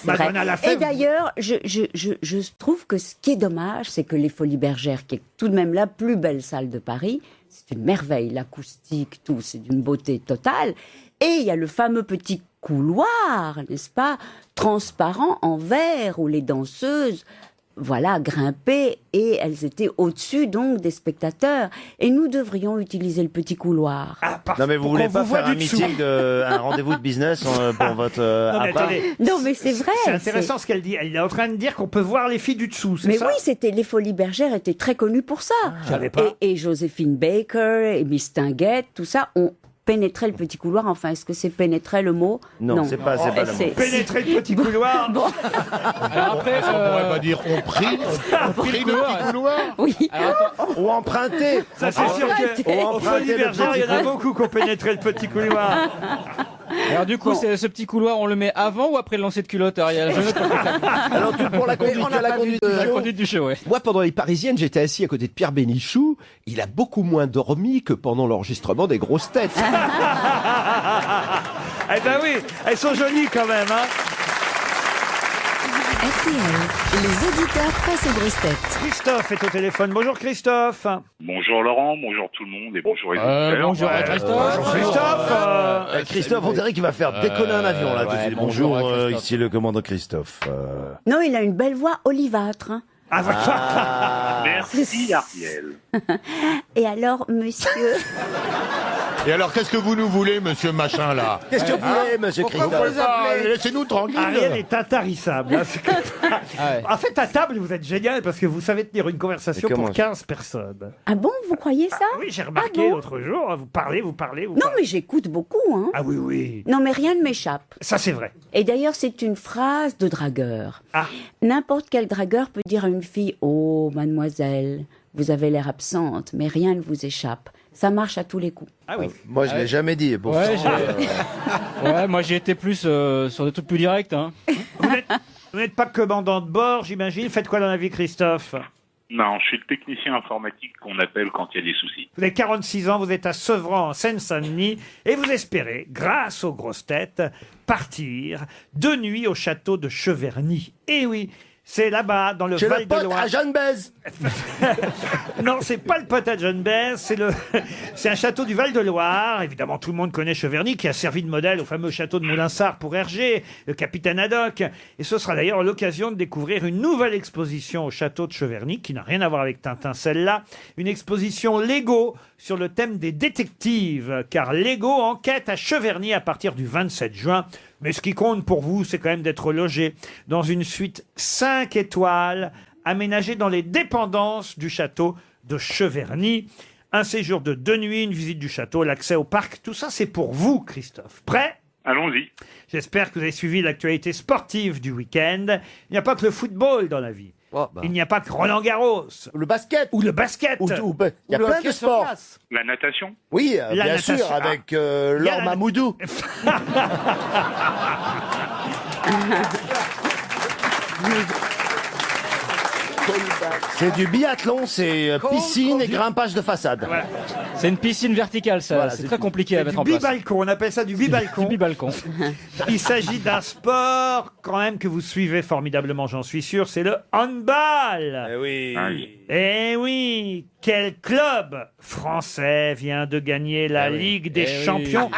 Madonna l'a fait. Et d'ailleurs, je trouve que ce qui est dommage, c'est que les Folies Bergères, qui est tout de même la plus belle salle de Paris, c'est une merveille, l'acoustique, tout, c'est d'une beauté totale. Et il y a le fameux petit couloir, n'est-ce pas, transparent en verre, où les danseuses, voilà, grimpaient et elles étaient au-dessus donc des spectateurs. Et nous devrions utiliser le petit couloir. Non mais vous Pour voulez qu'on pas vous voit faire un du dessous. meeting, un rendez-vous de business pour votre Non, mais appart attendez. Non, mais c'est vrai. C'est intéressant ce qu'elle dit. Elle est en train de dire qu'on peut voir les filles du dessous, c'est Mais ça oui, c'était les Folies Bergères étaient très connues pour ça. Je savais pas. Et Joséphine Baker et Miss Tinguette, tout ça, ont pénétré le petit couloir. Enfin, est-ce que c'est pénétrer le mot? Non, c'est pas le mot. Pénétrer le petit couloir. Bon. Alors après, On pourrait pas dire on prie le petit couloir. Oui. Ou emprunter. Ça, c'est sûr que Ou aux emprunter Folies le Bergères, il y en a petit beaucoup qui ont pénétré le petit couloir. Alors du coup, ce petit couloir, on le met avant ou après le lancer de culotte, Ariel? Je note Alors, pour la conduite, on a la pas conduite vu du la show. conduite du show, ouais. Moi, pendant les Parisiennes, j'étais assis à côté de Pierre Bénichou. Il a beaucoup moins dormi que pendant l'enregistrement des grosses têtes. Eh ben oui, elles sont jolies quand même, hein. RTL, les auditeurs face aux grosses têtes. Christophe est au téléphone. Bonjour Christophe. Bonjour Laurent, bonjour tout le monde et bonjour les Bonjour à Christophe. Bonjour Christophe. Christophe, on dirait qu'il va faire décoller un avion là. ouais, tout de suite. bonjour Bonjour, à Christophe. ici le commandant Christophe. Non, il a une belle voix olivâtre. Hein. Ah, voilà. Merci Ariel. Et alors, monsieur, Et alors, qu'est-ce que vous nous voulez, monsieur machin, là Qu'est-ce que vous voulez, monsieur Pourquoi Christophe vous les appelez Laissez-nous tranquille. Ariel est intarissable. hein. Ah ouais. En fait, à table, vous êtes génial parce que vous savez tenir une conversation Mais comment pour 15 personnes. ah bon, vous croyez ça? Oui, j'ai remarqué Ah bon l'autre jour. Vous parlez. Non, parlez. mais j'écoute beaucoup, hein. Ah oui, oui. Non, mais rien ne m'échappe. Ça, c'est vrai. Et d'ailleurs, c'est une phrase de dragueur. Ah. N'importe quel dragueur peut dire à une fille « Oh, mademoiselle, vous avez l'air absente, mais rien ne vous échappe. » Ça marche à tous les coups. Ah oui. Moi, je l'ai jamais dit. Pourtant, Ouais, moi j'ai été plus sur des trucs plus directs. Hein. Vous n'êtes pas commandant de bord, j'imagine. Faites quoi dans la vie, Christophe? Non, je suis le technicien informatique qu'on appelle quand il y a des soucis. Vous avez 46 ans, vous êtes à Sevran, en Seine-Saint-Denis, et vous espérez, grâce aux grosses têtes, partir de nuit au château de Cheverny. Et oui, c'est là-bas, dans le Chez le pote Val-de-Loire. à Jeanne Baise. Non, c'est pas le pote à John Bess, c'est un château du Val-de-Loire. Évidemment, tout le monde connaît Cheverny, qui a servi de modèle au fameux château de Moulinsart pour Hergé, le capitaine Haddock. Et ce sera d'ailleurs l'occasion de découvrir une nouvelle exposition au château de Cheverny, qui n'a rien à voir avec Tintin, celle-là. Une exposition Lego sur le thème des détectives, car Lego enquête à Cheverny à partir du 27 juin. Mais ce qui compte pour vous, c'est quand même d'être logé dans une suite 5 étoiles aménagée dans les dépendances du château de Cheverny. Un séjour de 2 nuits, une visite du château, l'accès au parc, tout ça c'est pour vous, Christophe. Prêt ? Allons-y. J'espère que vous avez suivi l'actualité sportive du week-end. Il n'y a pas que le football dans la vie. Il n'y a pas que Roland Garros. Le basket. Ou le basket. Il y a plein de sports. La natation. Oui, La bien natation. sûr, avec Il y a Laure la- Mamoudou. C'est du biathlon, c'est piscine et grimpage de façade. Voilà. C'est une piscine verticale, ça. Voilà, c'est c'est très du- compliqué à C'est mettre du en place. bibalcon, on appelle ça du bibalcon. Du bibalcon. Il s'agit d'un sport quand même que vous suivez formidablement, j'en suis sûr, c'est le handball. Eh oui. Eh oui, quel club français vient de gagner la Ligue des Eh oui. Champions.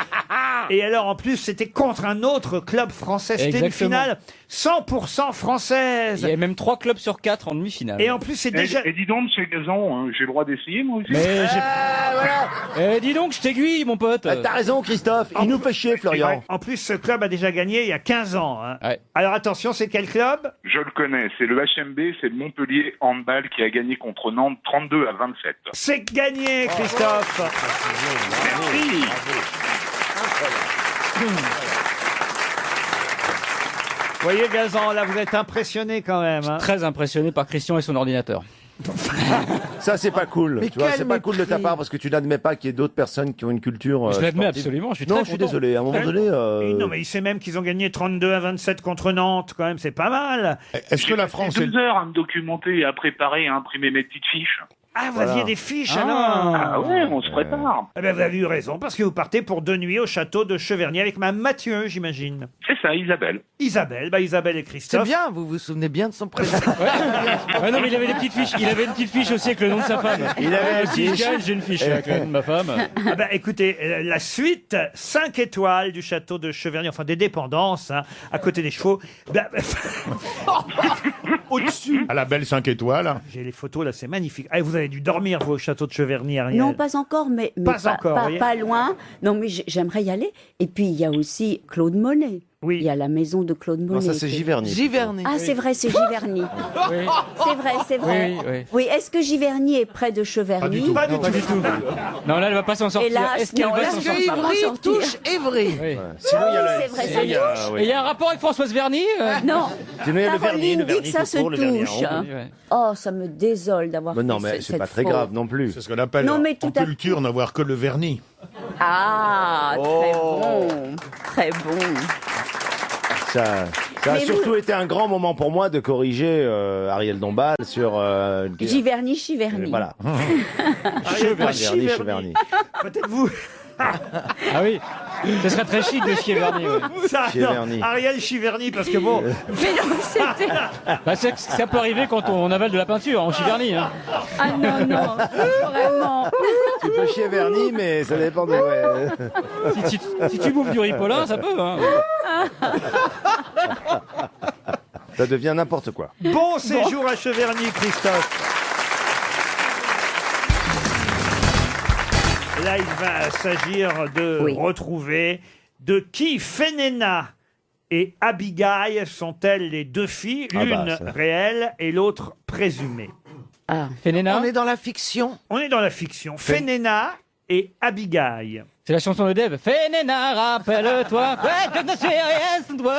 Et alors en plus c'était contre un autre club français, c'était une Exactement. finale 100% française. Il y a même 3 clubs sur 4 en demi-finale. Et en plus c'est déjà... Et dis donc, monsieur Gazan, j'ai le droit d'essayer, moi aussi. Mais j'ai... dis donc, je t'aiguille, mon pote. T'as raison, Christophe. Il nous fait chier, Florian. En plus ce club a déjà gagné il y a 15 ans. Hein. Ouais. Alors attention, c'est quel club? Je le connais, c'est le HMB, c'est le Montpellier Handball qui a gagné contre Nantes 32-27. C'est gagné, Christophe. Merci. Vous voyez, Gazan, là, vous êtes impressionné quand même. Hein. Très impressionné par Christian et son ordinateur. Ça, c'est pas cool. Mais Tu vois, quel c'est pas cool de ta mépris. part parce que tu n'admets pas qu'il y ait d'autres personnes qui ont une culture. Je l'admets sportive. absolument, je suis Non, très je suis content. désolé. À un moment donné. Non, mais il sait même qu'ils ont gagné 32-27 contre Nantes, quand même, c'est pas mal. Est-ce que la France J'ai est... 12 heures à me documenter, à préparer, à imprimer mes petites fiches. Ah, vous aviez des fiches, alors Ah ouais, on se prépare. Eh ben, vous avez eu raison, parce que vous partez pour 2 nuits au château de Cheverny avec Mme Mathieu, j'imagine. C'est ça, Isabelle. Isabelle et C'est Christophe. bien, vous vous souvenez bien de son prénom. Ouais, non, mais il avait des petites fiches. Il avait une petite fiche aussi avec le nom de sa femme. Il avait une Si je fiche. gagne, j'ai une fiche avec le nom de ma femme. Ah ben, écoutez, la suite 5 étoiles du château de Cheverny, enfin des dépendances, hein, à côté des chevaux. Ben, au-dessus. À la belle 5 étoiles. J'ai les photos là, c'est magnifique. Ah, vous avez dû dormir, vous, au château de Cheverny, Ariel. Non, pas encore, mais Pas encore, voyez. pas loin. Non, mais j'aimerais y aller. Et puis, il y a aussi Claude Monet. Oui. Il y a la maison de Claude Monet. Non, ça, c'est Giverny. Giverny. Ah, c'est vrai, c'est Giverny. Oui. C'est vrai. Oui, oui. Oui, est-ce que Giverny est près de Cheverny? Pas du Non, pas du tout. Non, là, elle va pas s'en sortir. Hélas, Est-ce qu'elle non, va là, s'en Parce sortir que Ivry touche Évry. Oui. Sinon, il y a Oui, la- c'est vrai, sinon, ça il y a- touche. oui. Et il y a un rapport avec Françoise Verny Non. Sinon, il y a le vernis, Caroline dit que ça tout se court, le vernis touche. rond. Oui, ouais. Oh, ça me désole d'avoir Mais fait non, mais c'est cette pas très faute. grave non plus. C'est ce qu'on appelle Non, mais en tout à- culture n'avoir que le vernis. Ah, très Oh. bon. Très bon. Ça a Mais surtout été un grand moment pour moi de corriger Ariel Dombal sur. Giverny, Chiverny. Voilà. Ariel Cheverny, Cheverny. Cheverny. Peut-être vous. Ah oui. Ce serait très chic de skier Verny. Ouais. Ça, Cheverny. non, Ariel Chiverny, parce que bon. Mais non, c'était... Bah, ça peut arriver quand on avale de la peinture en Chiverny. Hein. Ah non, non, vraiment. Tu peux chier Vernis, mais ça dépend de. Ouais. Si tu bouffes du ripolin, ça peut. Hein. Ça devient n'importe quoi. Bon séjour à Cheverny, Christophe. Là, il va s'agir de retrouver de qui Fénéna et Abigail sont-elles les deux filles, Ah bah, l'une ça. réelle et l'autre présumée. Ah. Fénéna. On est dans la fiction. On est dans la fiction. Fénéna et Abigail. C'est la chanson de Dave. Fénéna, rappelle-toi que je ne suis rien sans toi.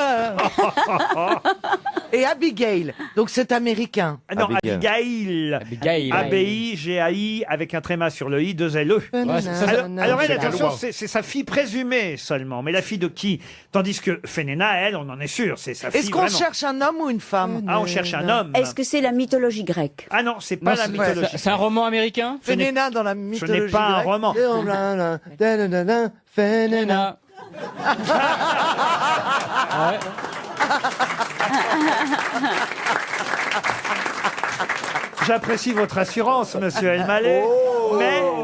Et Abigail. Donc c'est américain. Ah non, Abigail. Abigail. A-B-I-G-A-I avec un tréma sur le I, 2 L-E. Ouais, Alors elle, c'est attention, gallois. c'est sa fille présumée seulement. Mais la fille de qui? Tandis que Fénéna, elle, on en est sûr, c'est sa fille Est-ce qu'on vraiment. cherche un homme ou une femme? Ah, on cherche un homme. Est-ce que c'est la mythologie grecque? Ah non, c'est pas Non, la c'est- mythologie. C'est un roman américain. Fénéna dans la Ce mythologie n'est pas un grecque. roman. Fénéna. Fénéna. Ah ouais. J'apprécie votre assurance, monsieur Elmaleh,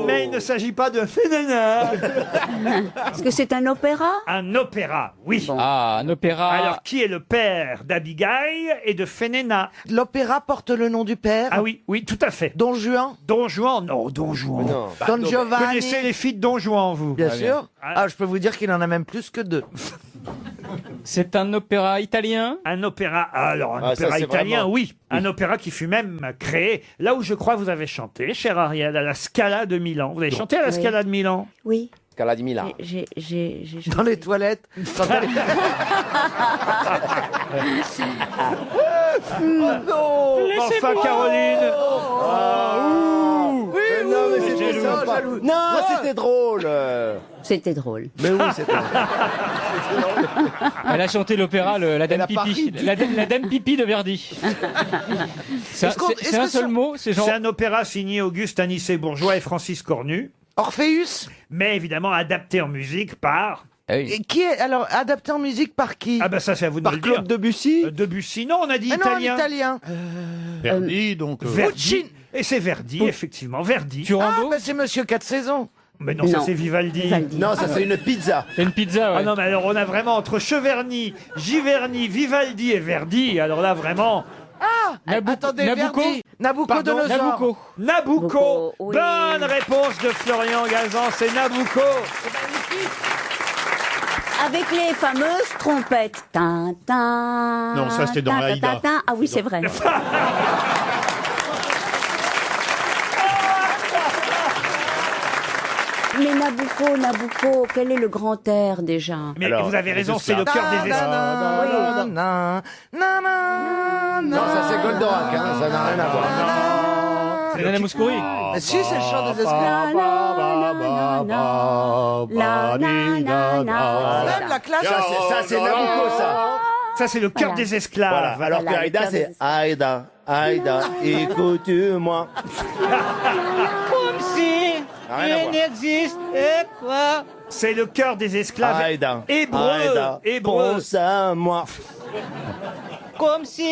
mais il ne s'agit pas de Fénéna. Est-ce que c'est un opéra? Un opéra, oui. Ah, un opéra. Alors, qui est le père d'Abigail et de Fénéna? L'opéra porte le nom du père. Ah oui, oui, tout à fait. Don Juan. Don Juan, non, Don Juan. Non. Don Vous Giovanni. connaissez les filles de Don Juan, vous? Bien Ah, sûr. Ah, je peux vous dire qu'il en a même plus que deux. C'est un opéra italien. Un opéra, alors un Ah, ça, opéra c'est italien, vraiment- oui. Un opéra qui fut même créé là où je crois vous avez chanté, cher Ariel, à la Scala de Milan. Vous avez chanté à la Oui. Scala de Milan? Oui. Scala di Milan. J'ai Dans les toilettes. Quand elle- Non. Enfin, Caroline. Oui, Non, mais c'était jaloux. sympa. Non, c'était drôle. C'était drôle. Mais oui, c'était drôle. Elle a chanté l'opéra La Dame a pas Pipi. ri du La Dame Pipi de Verdi. C'est est-ce un que seul mot, c'est genre. C'est un opéra signé Auguste Anicet-Bourgeois et Francis Cornu, Orpheus. mais évidemment adapté en musique par... Ah oui. Et qui est alors adapté en musique par qui? Ah bah ça c'est à vous de Par me le dire. Claude Debussy. Debussy, non, on a dit Ah non, en italien. italien. Verdi, donc. Verdi. Puccini. Et c'est Verdi, effectivement, Verdi. Ah, Turando. bah c'est Monsieur 4 saisons. Mais non, ça Non. c'est Vivaldi. Vivaldi. Non, ça c'est une pizza. C'est une pizza, ouais. Ah non, mais alors on a vraiment entre Cheverny, Giverny, Vivaldi et Verdi, alors là vraiment... Attendez, Nabucco. Verdi. Nabucodonosor. Nabucco. Nabucco. Nabucco, oui. Bonne réponse de Florian Gazan, c'est Nabucco. Avec les fameuses trompettes. Tin, tin, Non, ça, c'était dans tin, tin, Aïda. tin, tin. Ah oui, c'est vrai. Mais Nabucco, quel est le grand air déjà? Mais Alors, vous avez raison, les c'est le cœur des esclaves. Non, ça c'est Goldorak, hein, ça n'a rien à voir. C'est Nana Mouskouri. Mais si, c'est le chant des esclaves. Même la classe. Ça c'est Nabucco, ça. Ça c'est le cœur Voilà. des esclaves. Voilà. Alors que Voilà, le Aïda, cœur c'est des- Aïda, Aïda, écoute-moi. Comme si Rien à voir. n'existait pas. C'est le cœur des esclaves. Aïda, Hébreux, Aïda, hébreux. pense à moi. Comme si.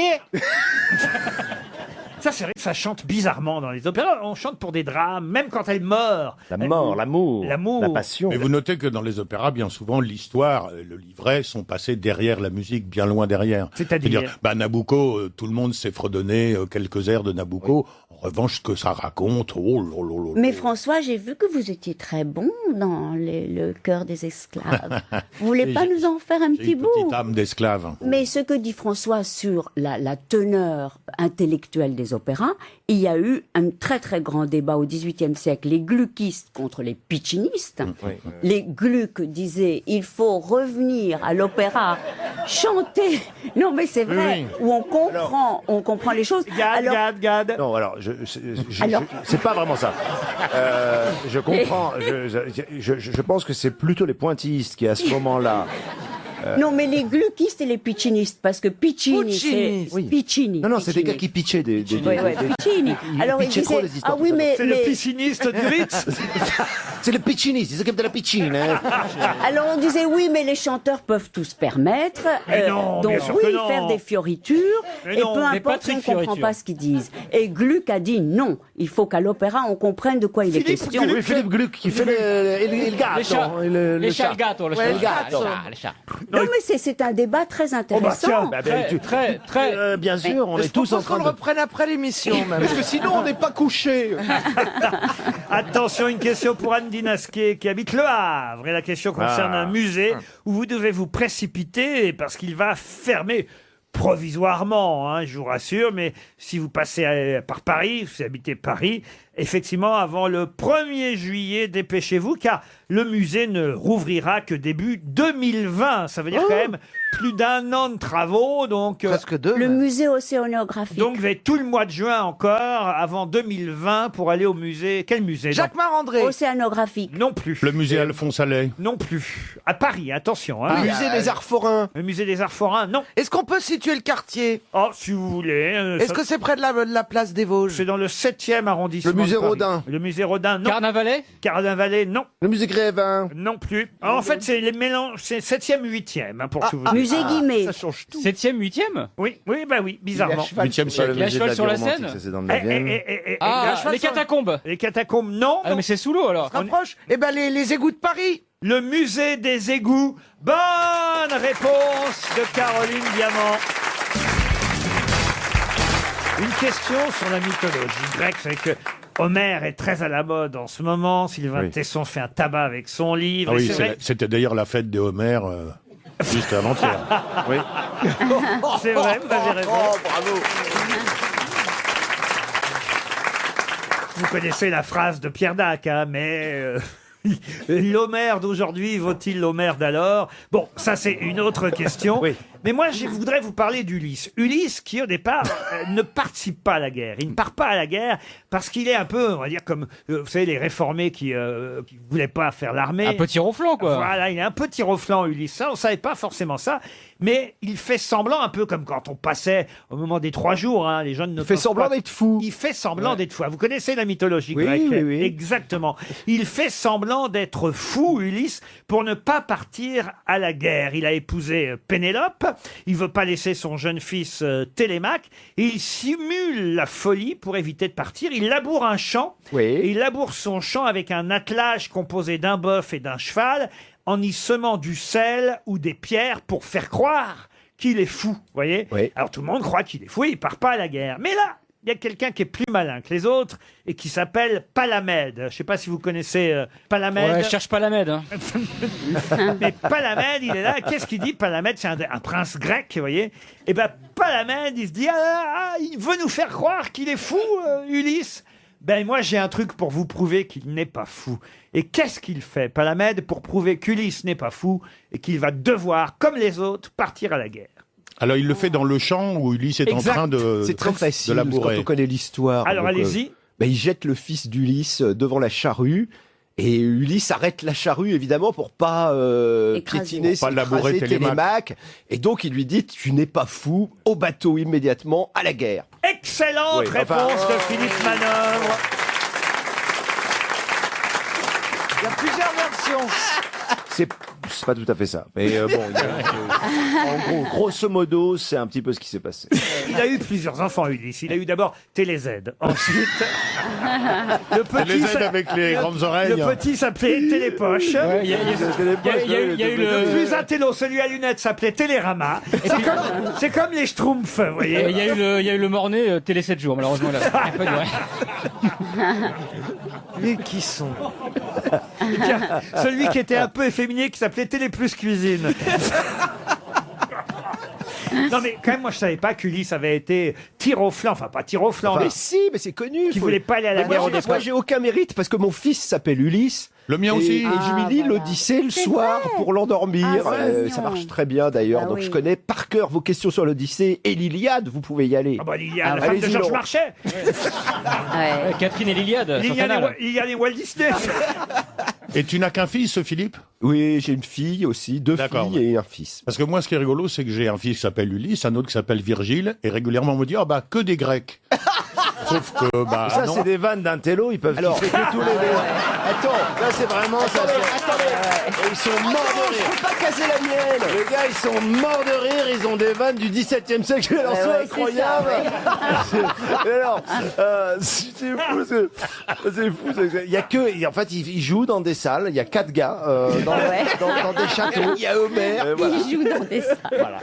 Ça c'est vrai que ça chante bizarrement dans les opéras. On chante pour des drames, même quand elle meurt. La mort, l'amour, L'amour. la passion. Mais vous notez que dans les opéras, bien souvent, l'histoire, le livret sont passés derrière la musique, bien loin derrière. C'est-à-dire bah, Nabucco, tout le monde s'est fredonné quelques airs de Nabucco. En revanche, ce que ça raconte, oh là là là là. Mais François, j'ai vu que vous étiez très bon dans le cœur des esclaves. Vous voulez Oui, pas j'ai- nous en faire un J'ai petit une bout? petite âme d'esclave. Mais ce que dit François sur la teneur intellectuelle des opéras, il y a eu un très très grand débat au XVIIIe siècle, les gluckistes contre les piccinistes. Les glucks disaient il faut revenir à l'opéra, chanter. Non mais c'est vrai, où on comprend les choses. Gad. Non, alors, c'est pas vraiment ça. Je comprends. Je pense que c'est plutôt les pointillistes qui, à ce moment-là. Non, mais les gluckistes et les piccinistes, parce que Piccini, c'est Oui. Piccini. Non, c'est des gars qui pitchaient des. Oui, Piccini. Alors, il pitchaient trop disait, les histoires. ah oui, mais... C'est le pisciniste du Ritz. C'est le pitchiniste, ils s'occupent de la pitchine. Hein. Alors on disait oui, mais les chanteurs peuvent tout se permettre. Mais non, donc bien sûr oui, que non. faire des fioritures. Mais Et non. peu Mais importe, Patrick on ne comprend Fioriture. pas ce qu'ils disent. Et Gluck a dit non, il faut qu'à l'opéra on comprenne de quoi il est question. Oui, Philippe Gluck qui fait le gâteau. Les chats. Les chats, le gâteau. Le Ouais, le chat. gâteau. Le chat. Non, mais c'est un débat très tiens, intéressant. Bah, Très. bien sûr, on est tous en train qu'on de. reprenne après l'émission, même. Parce que sinon, on n'est pas couché. Attention, une question pour Anne Dinasquet qui habite Le Havre. Et la question concerne un musée où vous devez vous précipiter parce qu'il va fermer provisoirement, hein, je vous rassure. Mais si vous passez par Paris, vous habitez Paris, effectivement, avant le 1er juillet, dépêchez-vous car le musée ne rouvrira que début 2020. Ça veut dire quand même plus d'1 an de travaux. Donc, Presque deux. Le musée océanographique. donc vous avez tout le mois de juin encore avant 2020 pour aller au musée. Quel musée? Jacques Marandré. Océanographique. Non plus. Le musée Alphonse Allais. Non plus. À Paris, attention. Hein. Le musée des Arts Forains. Le musée des Arts Forains, non. Est-ce qu'on peut situer le quartier? Oh, si vous voulez. Est-ce ça- que c'est près de la place des Vosges? c'est dans le 7e arrondissement. Le musée de Paris. Rodin. Le musée Rodin, non. Carnavalet. Carnavalet, non. Le musée Grévin. Non plus. Alors, en fait, c'est les mélanges. C'est 7e, 8e, hein, pour tout vous dire. Musée Guimet. Ça change tout. 7e, 8e. Oui, oui, oui, bizarrement. 8e siècle. Il y a cheval sur la scène. Ça, c'est dans le Eh, 9e. Ah, le les cheval- catacombes. Les catacombes, non. Ah, non. mais c'est sous l'eau alors. Rapproche. Eh ben, les égouts de Paris. Le musée des égouts. Bonne réponse de Caroline Diamant. Une question sur la mythologie grecque. Vous savez que Homère est très à la mode en ce moment. Sylvain Oui. Tesson fait un tabac avec son livre. Ah Et oui, c'est vrai, c'était d'ailleurs la fête des Homères, juste avant-hier. Oui. c'est vrai, vous avez raison. Vous connaissez la phrase de Pierre Dac, hein, mais l'Homère d'aujourd'hui vaut-il l'Homère d'alors? Bon, ça c'est une autre question. Oui. Mais moi, je voudrais vous parler d'Ulysse. Ulysse, qui au départ ne participe pas à la guerre. Il ne part pas à la guerre parce qu'il est un peu, on va dire, comme vous savez, les réformés qui voulaient pas faire l'armée. Un petit ronflant, quoi. Voilà, il est un peu tiroflant, Ulysse. Ça, on savait pas forcément ça. Mais il fait semblant, un peu comme quand on passait au moment des 3 jours, hein, les jeunes ne fait pensent semblant pas. d'être fou. Il fait semblant d'être fou. Vous connaissez la mythologie Oui, grecque? oui, oui. Exactement. Il fait semblant d'être fou, Ulysse, pour ne pas partir à la guerre. Il a épousé Pénélope. Il veut pas laisser son jeune fils Télémaque. Il simule la folie pour éviter de partir. Il laboure un champ. Et il laboure son champ avec un attelage composé d'un bœuf et d'un cheval, en y semant du sel ou des pierres pour faire croire qu'il est fou, vous voyez. Alors tout le monde croit qu'il est fou et il part pas à la guerre. Mais là, il y a quelqu'un qui est plus malin que les autres et qui s'appelle Palamède. Je ne sais pas si vous connaissez Palamède. Ouais, cherche Palamède. Hein. Mais Palamède, il est là. Qu'est-ce qu'il dit, Palamède? C'est un prince grec, vous voyez. Et ben Palamède, il se dit, il veut nous faire croire qu'il est fou, Ulysse. Ben moi j'ai un truc pour vous prouver qu'il n'est pas fou. Et qu'est-ce qu'il fait, Palamède, pour prouver qu'Ulysse n'est pas fou et qu'il va devoir, comme les autres, partir à la guerre? Alors il le fait dans le champ où Ulysse est Exact. en train de C'est très facile de quand labourer. on connaît l'histoire. Alors, Donc, allez-y. Il jette le fils d'Ulysse devant la charrue. Et Ulysse arrête la charrue, évidemment, pour pas piétiner, Pour pas labourer écraser Télémaque. Télémaque. Et donc, il lui dit, tu n'es pas fou, au bateau immédiatement, à la guerre. Excellente réponse de Philippe Manœuvre. Il y a plusieurs versions. C'est pas tout à fait ça. Mais bon, en gros, grosso modo, c'est un petit peu ce qui s'est passé. Il a eu plusieurs enfants, Ulysse. Il a eu d'abord TéléZ. Ensuite, TéléZ avec les grandes oreilles. Le petit s'appelait Télépoche. Ouais, il y a eu Le plus intello, celui à lunettes, s'appelait Télérama. C'est comme les Schtroumpfs, vous voyez. Il y a eu le mornay Télé 7 jours, malheureusement. Là. Mais qui sont Et puis, celui qui était un peu efféminé, qui s'appelait Télé Plus Cuisine. Non mais quand même, moi je savais pas qu'Ulysse avait été tir au flanc, enfin pas tir au flanc, Mais mais si, mais c'est connu. qui voulait pas aller à la Mais guerre au moi, départ. j'ai aucun mérite parce que mon fils s'appelle Ulysse. Le mien aussi. Et je lui lis l'Odyssée le soir pour l'endormir. Ah, c'est Ça mignon. marche très bien d'ailleurs. Ah Donc oui. je connais par cœur vos questions sur l'Odyssée et l'Iliade. Vous pouvez y aller. Ah bah Liliane, la femme de Allez-y, Georges Laurent. Marchais. Ouais. Catherine et Liliade, sur Canal. Liliane et Walt Disney. Et tu n'as qu'un fils, Philippe? Oui, j'ai une fille aussi, 2 D'accord, filles et un fils. Parce que moi, ce qui est rigolo, c'est que j'ai un fils qui s'appelle Ulysse, un autre qui s'appelle Virgile, et régulièrement on me dit, ah bah, que des Grecs. Sauf que, bah, Ça, non. c'est des vannes d'un télo, ils peuvent Alors, kiffer que tous les deux. Attends, Là, c'est vraiment ça. attendez. Ils sont morts de Je rire. peux pas caser la mienne. Les gars, ils sont morts de rire, ils ont des vannes du 17e siècle, alors c'est ouais, incroyable. Et alors, c'est fou, c'est fou. Il y a que, en fait, ils jouent dans des salles, il y a 4 gars dans des châteaux. Il y a Homer. Voilà. Il joue dans des salles.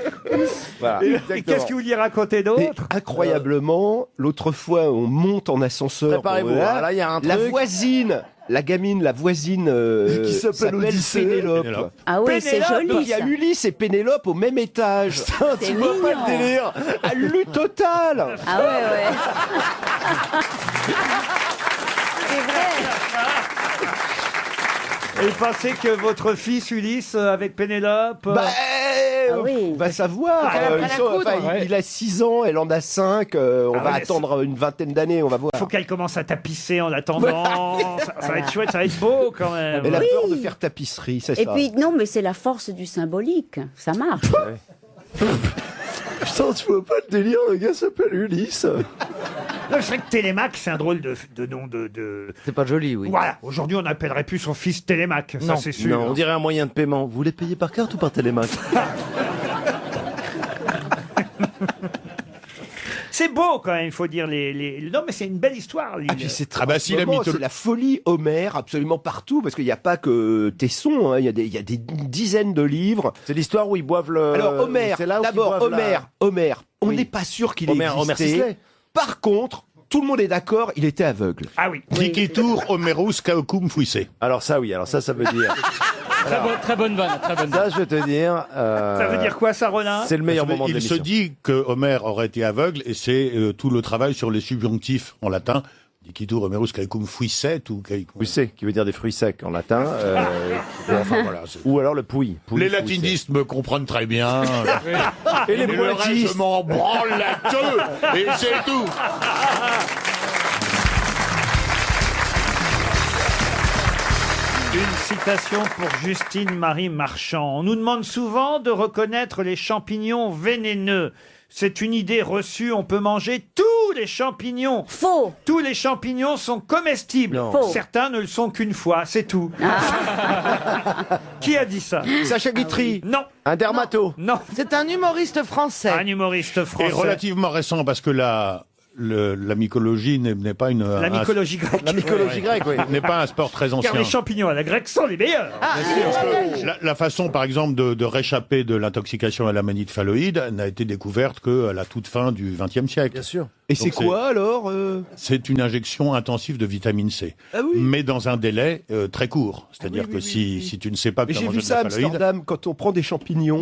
Voilà. Et qu'est-ce que vous lui racontez Et d'autre? incroyablement, l'autre fois, on monte en ascenseur. Préparez-vous, Voilà. là, il y a un La truc. voisine, la voisine Qui s'appelle Odyssée. Pénélope. Pénélope. Ah oui, c'est Pénélope, Donc joli il y a ça. Ulysse et Pénélope au même étage. C'est mignon. délire. À lu total. Ah ouais. C'est vrai. Et pensez que votre fils Ulysse avec Pénélope. Bah, Ah oui. on va savoir. Ah, Ils après la sont- coudre. enfin, il a 6 ans, elle en a 5. On Ah va ouais, attendre une vingtaine d'années, on va voir. faut qu'elle commence à tapisser en attendant. Ça va être chouette, ça va être beau quand même. Elle a peur de faire tapisserie, c'est Et ça. puis non, mais c'est la force du symbolique. Ça marche. Putain, tu vois pas le délire, le gars s'appelle Ulysse. Non, c'est vrai que Télémaque, c'est un drôle de nom de. C'est pas joli, oui. Voilà, aujourd'hui on n'appellerait plus son fils Télémaque, ça c'est sûr. Non, on dirait un moyen de paiement. Vous voulez payer par carte ou par télémaque? C'est beau quand même, il faut dire Non mais c'est une belle histoire. Ah, puis c'est Ah bah si, la transformant, mythologie- c'est la folie Homère absolument partout parce qu'il n'y a pas que Tesson, hein, il y a des dizaines de livres. C'est l'histoire où ils boivent le. Alors Homère, c'est là où ils d'abord boivent la- Homère, on Oui. n'est pas sûr qu'il ait Homer existé. Sisley. Par contre, tout le monde est d'accord, il était aveugle. Ah oui. Dicitur Homerus Caocum fuisse. Alors ça, oui. Alors ça veut dire. Très bonne vanne, très bonne vanne. Ça, je vais te dire. Ça veut dire quoi ça, Roland? C'est le meilleur moment de Il se l'émission. dit que Homère aurait été aveugle et c'est tout le travail sur les subjonctifs en latin. Dicitur humerus caecum fuisset ou caecum... Fuisset, qui veut dire des fruits secs en latin. Enfin, voilà, ou alors le pouille. Les latinistes me comprennent très bien. Et les le reste, pointistes. je m'en branle la queue. Et c'est tout. Une citation pour Justine Marie Marchand. On nous demande souvent de reconnaître les champignons vénéneux. C'est une idée reçue, on peut manger tous les champignons. Faux. Tous les champignons sont comestibles. Faux. Certains ne le sont qu'une fois, c'est tout. Qui a dit ça? Sacha Guitry. Non. Un dermato. Non. C'est un humoriste français. Un humoriste Et français. relativement récent, parce que la mycologie n'est pas une... La mycologie grecque. La mycologie grecque, oui. n'est pas un sport très ancien. Car les champignons à la grecque sont les meilleurs. La façon, par exemple, de réchapper de l'intoxication à la manite phalloïde n'a été découverte qu'à la toute fin du XXe siècle. Bien sûr. Et c'est quoi alors C'est une injection intensive de vitamine C, mais dans un délai très court. C'est-à-dire que si tu ne sais pas que tu as J'ai mangé vu de ça la à phalloïde... Amsterdam, quand on prend des champignons.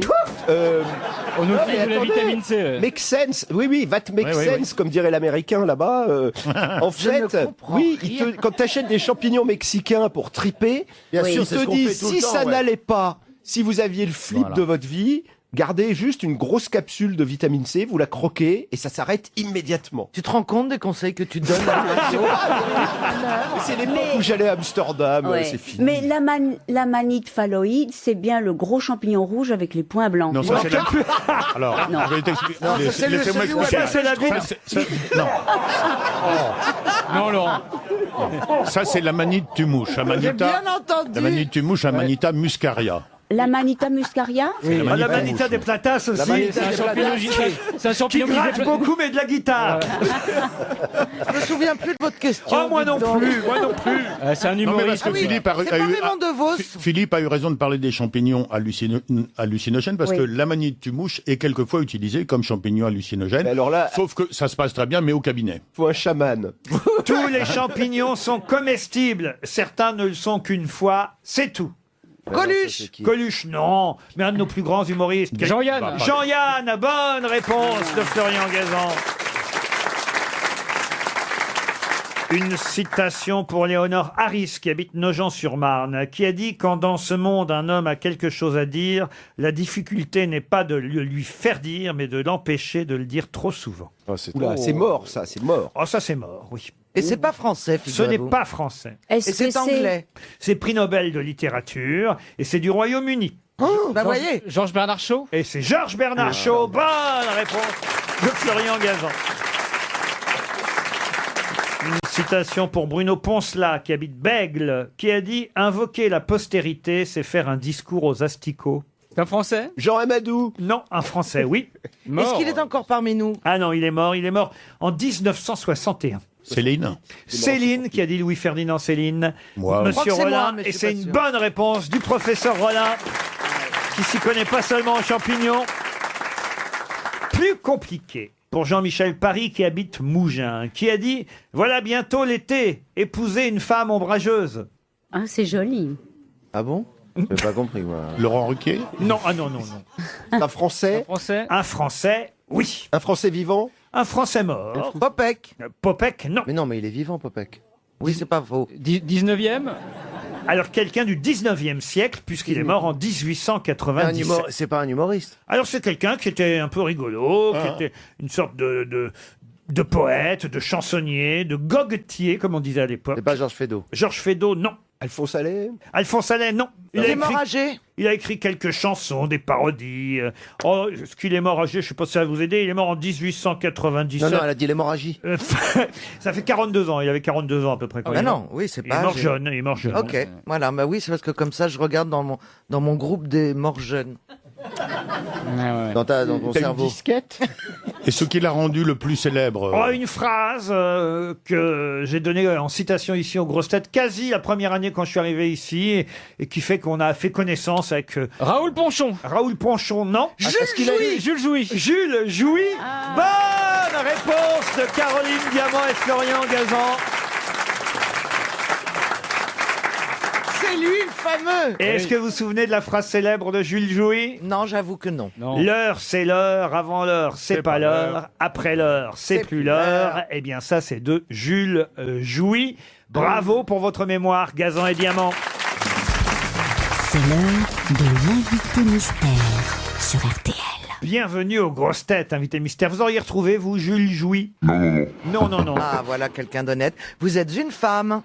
On nous mais fait de la attendez, vitamine C. ouais. Make sense. Oui, that make Oui, sense, comme dirait l'américain là-bas. En Je ne fait, comprends oui, rien. quand tu achètes des champignons mexicains pour triper, Bien sûr, ils c'est te ce qu'on disent fait tout le si temps, ça ouais. n'allait pas, si vous aviez le flip Voilà. de votre vie, gardez juste une grosse capsule de vitamine C, vous la croquez et ça s'arrête immédiatement. Tu te rends compte des conseils que tu donnes à la radio? C'est l'époque où j'allais à Amsterdam, Ouais. c'est fini. Mais la manite phalloïde, c'est bien le gros champignon rouge avec les points blancs. Non, ça c'est la... Alors, Non. je vais t'expliquer. Non, ça, c'est le- Laissez-moi celui où expliquer. Ça, c'est la bite. Non, Non, Laurent. ça c'est la manite tumouche. J'ai Amanita, bien entendu. la manite tumouche, Amanita muscaria. La manita muscaria Ah, la manita des platas aussi. C'est un champignon, c'est un Qui champignon qui se gratte déplace. beaucoup, mais de la guitare. Je me souviens plus de votre question. Oh, moi non dites donc. plus, moi non plus. C'est un Non, mais parce humoriste. que Philippe a, C'est pas Raymond DeVos. Philippe a eu raison de parler des champignons hallucinogènes parce Oui. que l'amanite tumouche est quelquefois utilisée comme champignon hallucinogène. Mais alors là, Sauf que ça se passe très bien, mais au cabinet. faut un chaman. Tous les champignons sont comestibles. Certains ne le sont qu'une fois, c'est tout. Coluche. Coluche, non. Mais un de nos plus grands humoristes. Jean-Yann. Jean-Yann, bonne réponse de Florian Gazan. Une citation pour Léonore Harris, qui habite Nogent-sur-Marne, qui a dit « Quand dans ce monde un homme a quelque chose à dire, la difficulté n'est pas de le lui faire dire, mais de l'empêcher de le dire trop souvent. Oula, c'est mort ça, c'est mort. » Oh, ça c'est mort, oui. Et c'est pas français, Ce n'est figurez-vous. pas français. Est-ce Et que c'est anglais. C'est prix Nobel de littérature, et c'est du Royaume-Uni. Oh, bah voyez. Georges Bernard Shaw. Et c'est Georges Bernard Shaw. Bonne réponse de Florian Gazan. Une citation pour Bruno Poncelat, qui habite Bègle, qui a dit « Invoquer la postérité, c'est faire un discours aux asticots. C'est un Français. Jean Amadou. » Non, un Français, oui. Est-ce qu'il est encore parmi nous? Ah non, il est mort en 1961. Céline. Céline, qui a dit Louis-Ferdinand Céline. Moi. Je crois Monsieur que c'est Rollin, moi, mais je et suis c'est pas une sûr. bonne réponse du professeur Rollin, qui s'y connaît pas seulement en champignons. Plus compliqué pour Jean-Michel Paris, qui habite Mougins, qui a dit « Voilà bientôt l'été, épousez une femme ombrageuse. Ah, c'est joli. Ah bon? J'ai pas compris, moi. Laurent Ruquier. » Non, ah non, non, non. Un Français. Français. Un Français, oui. Un Français vivant. Un Français mort. Popek. Popek, non. Mais non, mais il est vivant, Popek. Oui, c'est pas faux. 19e. Alors quelqu'un du 19e siècle, puisqu'il est mort en 1897. C'est pas un humoriste. Alors c'est quelqu'un qui était un peu rigolo, qui était une sorte de poète, de chansonnier, de goguetier, comme on disait à l'époque. C'est pas Georges Feydeau. Georges Feydeau, non. Alphonse Allais. Alphonse Allais, non. Il est mort âgé. Il a écrit quelques chansons, des parodies. Oh, est-ce qu'il est mort âgé? Je sais pas si ça va vous aider. Il est mort en 1897. Non, non, elle a dit l'hémorragie. Ça fait 42 ans. Il avait 42 ans à peu près. quand Ah il est non, mort. oui, c'est Il pas est mort âgé. jeune. Il est mort jeune. Ok, voilà. Bah oui, c'est parce que comme ça, je regarde dans mon groupe des morts jeunes. Dans ton T'as cerveau. une disquette. Et ce qui l'a rendu le plus célèbre. Oh, une phrase que j'ai donnée en citation ici aux grosses têtes, quasi la première année quand je suis arrivé ici, et qui fait qu'on a fait connaissance avec Raoul Ponchon. Raoul Ponchon, non. Jules Jouy. Jules Jouy. Jules Jouy. Bonne réponse de Caroline Diamant et Florian Gazan. C'est lui le fameux. Et est-ce que vous vous souvenez de la phrase célèbre de Jules Jouy? Non, j'avoue que non. L'heure, c'est l'heure. Avant l'heure, c'est pas l'heure. Après l'heure, c'est plus l'heure. Eh bien, ça, c'est de Jules Jouy. Bravo pour votre mémoire, Gazan et Diamant. C'est l'heure de l'invité mystère sur RTL. Bienvenue aux grosses têtes, invité mystère. Vous auriez retrouvé, vous, Jules Jouy? Non, non, non. Ah, voilà quelqu'un d'honnête. Vous êtes une femme?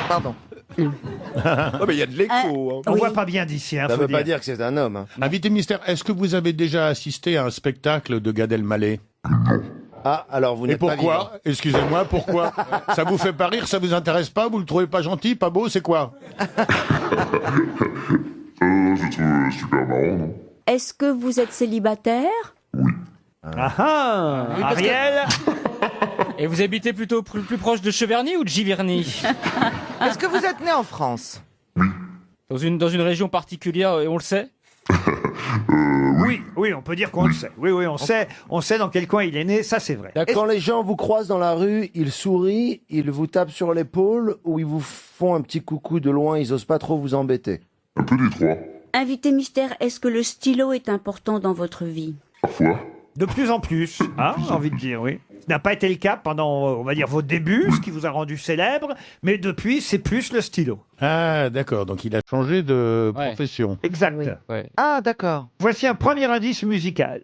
Pardon. Oh, mais il y a de l'écho. On voit pas bien d'ici. Ça veut pas dire que c'est un homme. Hein. Invité mystère, est-ce que vous avez déjà assisté à un spectacle de Gad Elmaleh? Ah, alors vous Et n'êtes pas pourquoi? vivant. Excusez-moi, pourquoi? Ça vous fait pas rire, ça vous intéresse pas, vous le trouvez pas gentil, pas beau, c'est quoi? Je trouve super marrant, non? Est-ce que vous êtes célibataire? Ah ah, Ariel. Et vous habitez plutôt plus proche de Cheverny ou de Giverny? Est-ce que vous êtes né en France? Dans une région particulière, et on le sait? Oui, oui, on peut dire qu'on le sait. Oui, oui, on sait dans quel coin il est né, ça c'est vrai. Quand les gens vous croisent dans la rue, ils sourient, ils vous tapent sur l'épaule ou ils vous font un petit coucou de loin, ils osent pas trop vous embêter? Un peu des trois. Invité mystère, est-ce que le stylo est important dans votre vie? Parfois. De plus en plus, hein, j'ai envie de dire, oui. Ce n'a pas été le cas pendant, on va dire, vos débuts, ce qui vous a rendu célèbre, mais depuis, c'est plus le stylo. Ah, d'accord, donc il a changé de profession. Exact. Ouais. Ah, d'accord. Voici un premier indice musical.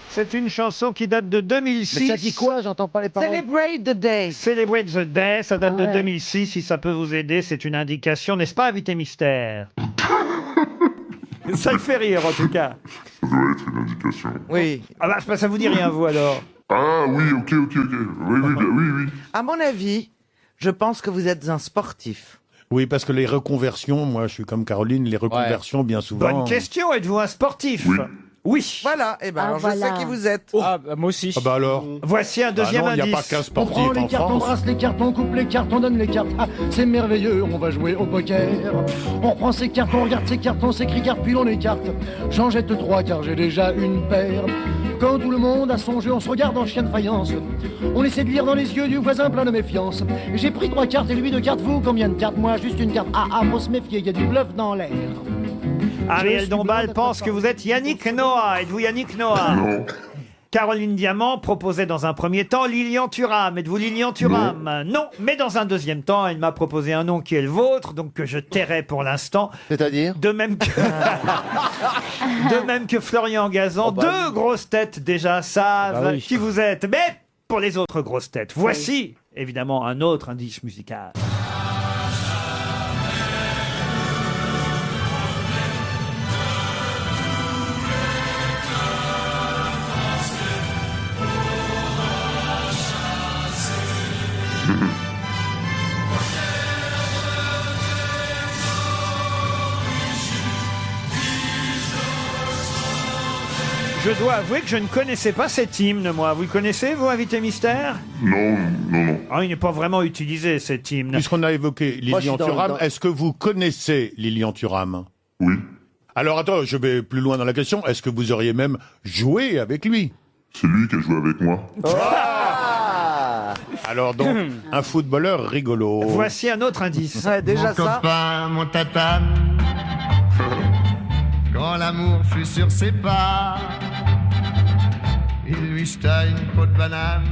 C'est une chanson qui date de 2006. Mais ça dit quoi? J'entends pas les paroles. Celebrate the day. Celebrate the Day, ça date de 2006. Si ça peut vous aider, c'est une indication, n'est-ce pas, invité mystère? Ça le fait rire, en tout cas. Ça doit être une indication. Oui. Ah bah, ça vous dit rien, vous, alors? Ah oui, ok. Oui. À mon avis, je pense que vous êtes un sportif. Oui, parce que les reconversions, moi je suis comme Caroline, les reconversions bien souvent... Bonne question, êtes-vous un sportif? Oui. Voilà, et ben alors voilà. je sais qui vous êtes. Ah, bah, moi aussi. Ah bah alors? Voici un deuxième Il n'y a indice. pas qu'un On sportif prend les en cartes, on France. brasse les cartes, on coupe les cartes, on donne les cartes. Ah, c'est merveilleux, on va jouer au poker. On reprend ses cartes, on regarde ses cartes, on s'écrit cartes, puis on écarte. J'en jette 3 car j'ai déjà une paire. Quand tout le monde a son jeu, on se regarde en chien de faïence. On essaie de lire dans les yeux du voisin plein de méfiance. J'ai pris 3 cartes et lui 2 cartes, vous combien de cartes? Moi juste une carte. Ah, faut se méfier, il y a du bluff dans l'air. Ariel Dombal pense que vous êtes Yannick Noah. Êtes-vous Yannick Noah? Non. Caroline Diamant proposait dans un premier temps Lilian Thuram. Êtes-vous Lilian Thuram? Non, mais dans un deuxième temps, elle m'a proposé un nom qui est le vôtre, donc que je tairai pour l'instant. C'est-à-dire? De même que... de même que Florian Gazan. Deux grosses têtes déjà savent qui vous êtes. Mais pour les autres grosses têtes, voici évidemment un autre indice musical. Je dois avouer que je ne connaissais pas cet hymne, moi. Vous le connaissez, vous, invité mystère? Non. Ah, il n'est pas vraiment utilisé, cet hymne. Puisqu'on a évoqué Moi, je Lilian suis Thuram, dans- est-ce que vous connaissez Lilian Thuram? Oui. Alors attends, je vais plus loin dans la question. Est-ce que vous auriez même joué avec lui? C'est lui qui a joué avec moi. Alors donc, un footballeur rigolo. Voici un autre indice. Ouais, déjà Mon ça. copain, mon tatane, quand l'amour fut sur ses pas, il lui jeta une peau de banane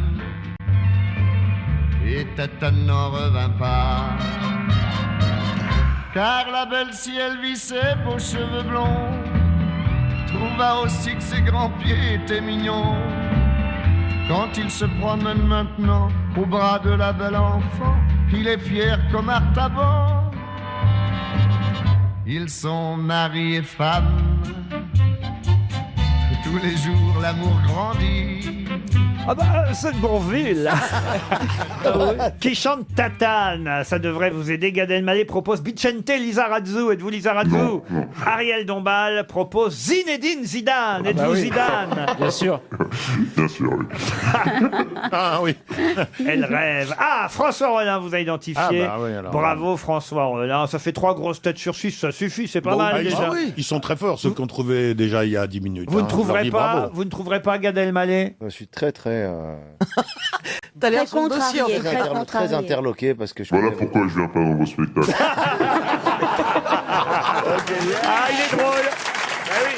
et tatane n'en revint pas. Car la belle, si elle vit ses beaux cheveux blonds, trouva aussi que ses grands pieds étaient mignons. Quand il se promène maintenant au bras de la belle enfant, il est fier comme Artaban. Ils sont mari et femme. Tous tous les jours l'amour grandit. Ah bah, c'est de Bourville qui chante Tatane. Ça devrait vous aider. Gad Elmaleh propose Vicente Lizarazu. Êtes-vous Lizarazu? Non. Ariel Dombal propose Zinedine Zidane. Êtes-vous oui. Zidane? Bien sûr. Bien sûr, oui. Ah oui. Elle rêve. Ah, François Rollin vous a identifié. Ah bah oui, alors. Bravo François Rollin. Ça fait 3 grosses têtes sur 6. Ça suffit, c'est pas Bon, mal ils, déjà. sont, ils sont très forts, ceux qu'on trouvait déjà il y a 10 minutes. Vous ne hein. Je leur trouverez dis pas, bravo. vous ne trouverez pas Gad Elmaleh? Je suis très T'as l'air Très sur le dossier, en contrarié, fait. très contrarié. très interloqué parce que je Voilà pourquoi je viens pas dans vos spectacles. Ah, il est drôle. Ah oui.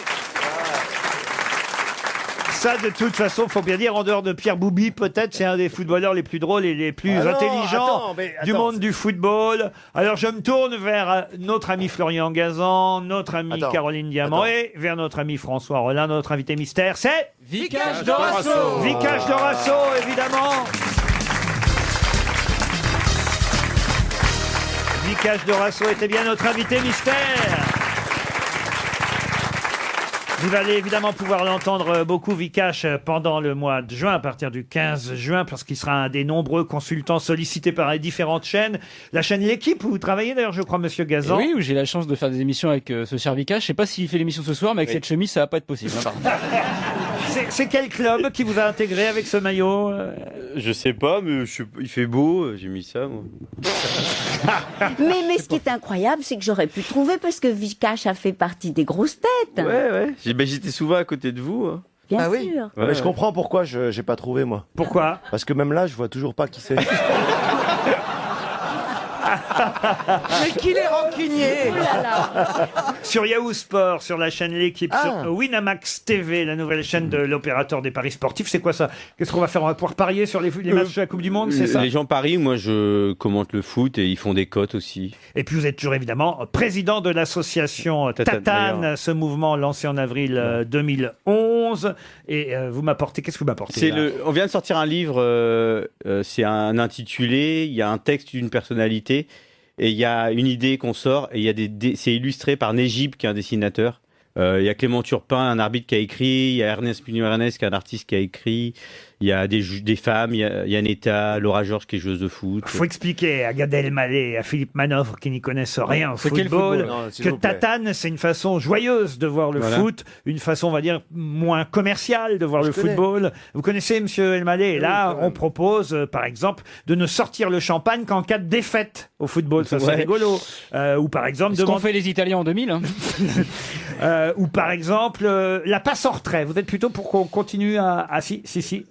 Ça, de toute façon, faut bien dire, en dehors de Pierre Boubi, peut-être, c'est un des footballeurs les plus drôles et les plus Ah non, intelligents du monde du football. Alors, je me tourne vers notre ami Florian Gazan, notre amie Caroline Diamant et vers notre ami François Rollin, notre invité mystère, c'est Vikash Dorasso. Vikash Dorasso, évidemment. Vikash Dorasso était bien notre invité mystère. Vous allez évidemment pouvoir l'entendre beaucoup, Vikash, pendant le mois de juin, à partir du 15 juin, parce qu'il sera un des nombreux consultants sollicités par les différentes chaînes. La chaîne L'équipe, où vous travaillez d'ailleurs, je crois, Monsieur Gazan. Oui, où j'ai la chance de faire des émissions avec ce cher Vikash. Je sais pas s'il fait l'émission ce soir, mais avec cette chemise, ça va pas être possible. Hein, par contre. C'est quel club qui vous a intégré avec ce maillot Je sais pas, mais il fait beau, j'ai mis ça, moi. Mais ce qui est incroyable, c'est que j'aurais pu trouver parce que Vikash a fait partie des grosses têtes. Ouais. J'étais souvent à côté de vous. Hein. Bien sûr. Ouais, mais je comprends pourquoi j'ai pas trouvé, moi. Pourquoi? Parce que même là, je vois toujours pas qui c'est. Mais qu'il est rancunier. Sur Yahoo Sport, sur la chaîne L'équipe, sur Winamax TV, la nouvelle chaîne de l'opérateur des paris sportifs. C'est quoi ça? Qu'est-ce qu'on va faire? On va pouvoir parier sur les matchs de la Coupe du Monde, c'est ça? Les gens parient, moi je commente le foot et ils font des cotes aussi. Et puis vous êtes toujours évidemment président de l'association Tatane, ce mouvement lancé en avril 2011. Et vous m'apportez, qu'est-ce que vous m'apportez là? On vient de sortir un livre, c'est un intitulé, il y a un texte d'une personnalité et il y a une idée qu'on sort et il y a c'est illustré par Nejib qui est un dessinateur. Il y a Clément Turpin, un arbitre qui a écrit, il y a Ernest Pugno-Ernest qui est un artiste qui a écrit, il y a des femmes, il y a Netta, Laura Georges qui est joueuse de foot. Faut expliquer à Gad Elmaleh et à Philippe Manœuvre qui n'y connaissent rien au football que Tatane, c'est une façon joyeuse de voir le foot, une façon, on va dire, moins commerciale de voir le football. Vous connaissez Monsieur Elmaleh? Et là, on propose, par exemple, de ne sortir le champagne qu'en cas de défaite au football. Ça, c'est rigolo. Ou par exemple... Ce qu'ont fait les Italiens en 2000. Hein. Ou par exemple, la passe en retrait. Vous êtes plutôt pour qu'on continue à... Ah si.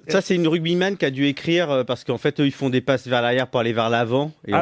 Ça, c'est une rugbyman qui a dû écrire parce qu'en fait, eux, ils font des passes vers l'arrière pour aller vers l'avant. Et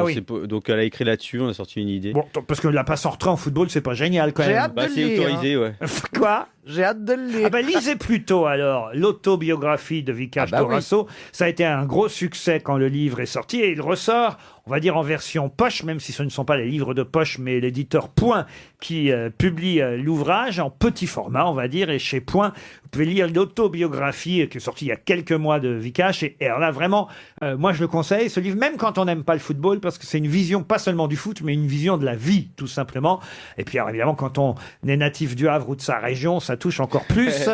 donc, elle a écrit là-dessus, on a sorti une idée. Bon, parce que la passe en retrait en football, c'est pas génial quand même. J'ai hâte de le c'est lire. autorisé, ouais. Quoi? J'ai hâte de le lire. Ah ben, lisez plutôt alors l'autobiographie de Vikash Dorasso. Ça a été un gros succès quand le livre est sorti et il ressort, on va dire en version poche, même si ce ne sont pas les livres de poche, mais l'éditeur Point qui publie l'ouvrage en petit format, on va dire, et chez Point, vous pouvez lire l'autobiographie qui est sortie il y a quelques mois de Vikash. Et alors là, vraiment, moi je le conseille, ce livre, même quand on n'aime pas le football, parce que c'est une vision pas seulement du foot, mais une vision de la vie, tout simplement. Et puis alors, évidemment, quand on est natif du Havre ou de sa région, ça touche encore plus.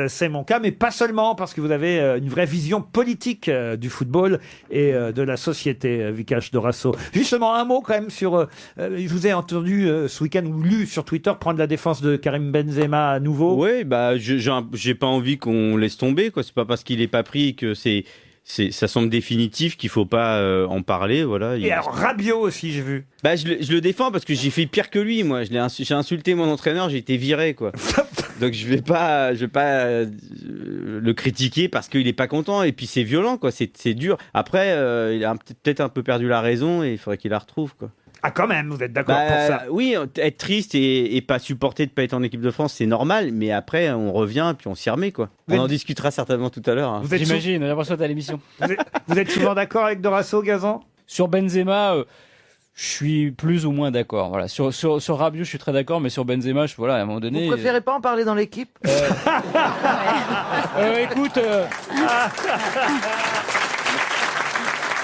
C'est mon cas, mais pas seulement, parce que vous avez une vraie vision politique du football et de la société, Vikash Dorasso. Justement, un mot quand même sur... je vous ai entendu ce week-end, ou lu sur Twitter, prendre la défense de Karim Benzema à nouveau. Oui, bah, j'ai pas envie qu'on laisse tomber, quoi. C'est pas parce qu'il est pas pris que ça semble définitif qu'il faut pas en parler, voilà. Et alors Rabiot aussi, j'ai vu. Bah, je le défends parce que j'ai fait pire que lui, moi. J'ai insulté mon entraîneur, j'ai été viré, quoi. Donc je vais pas le critiquer parce qu'il est pas content et puis c'est violent, quoi. C'est dur. Après, il a peut-être un peu perdu la raison et il faudrait qu'il la retrouve, quoi. Ah, quand même, vous êtes d'accord pour ça? Oui, être triste et pas supporter de pas être en équipe de France, c'est normal, mais après, on revient puis on s'y remet, quoi. On en discutera certainement tout à l'heure. Hein. J'imagine, j'ai l'impression à l'émission. Vous êtes souvent d'accord avec Dorasso, Gazan? Sur Benzema, je suis plus ou moins d'accord. Voilà. Sur Rabiot, je suis très d'accord, mais sur Benzema, à un moment donné... Vous préférez pas en parler dans l'équipe? Écoute...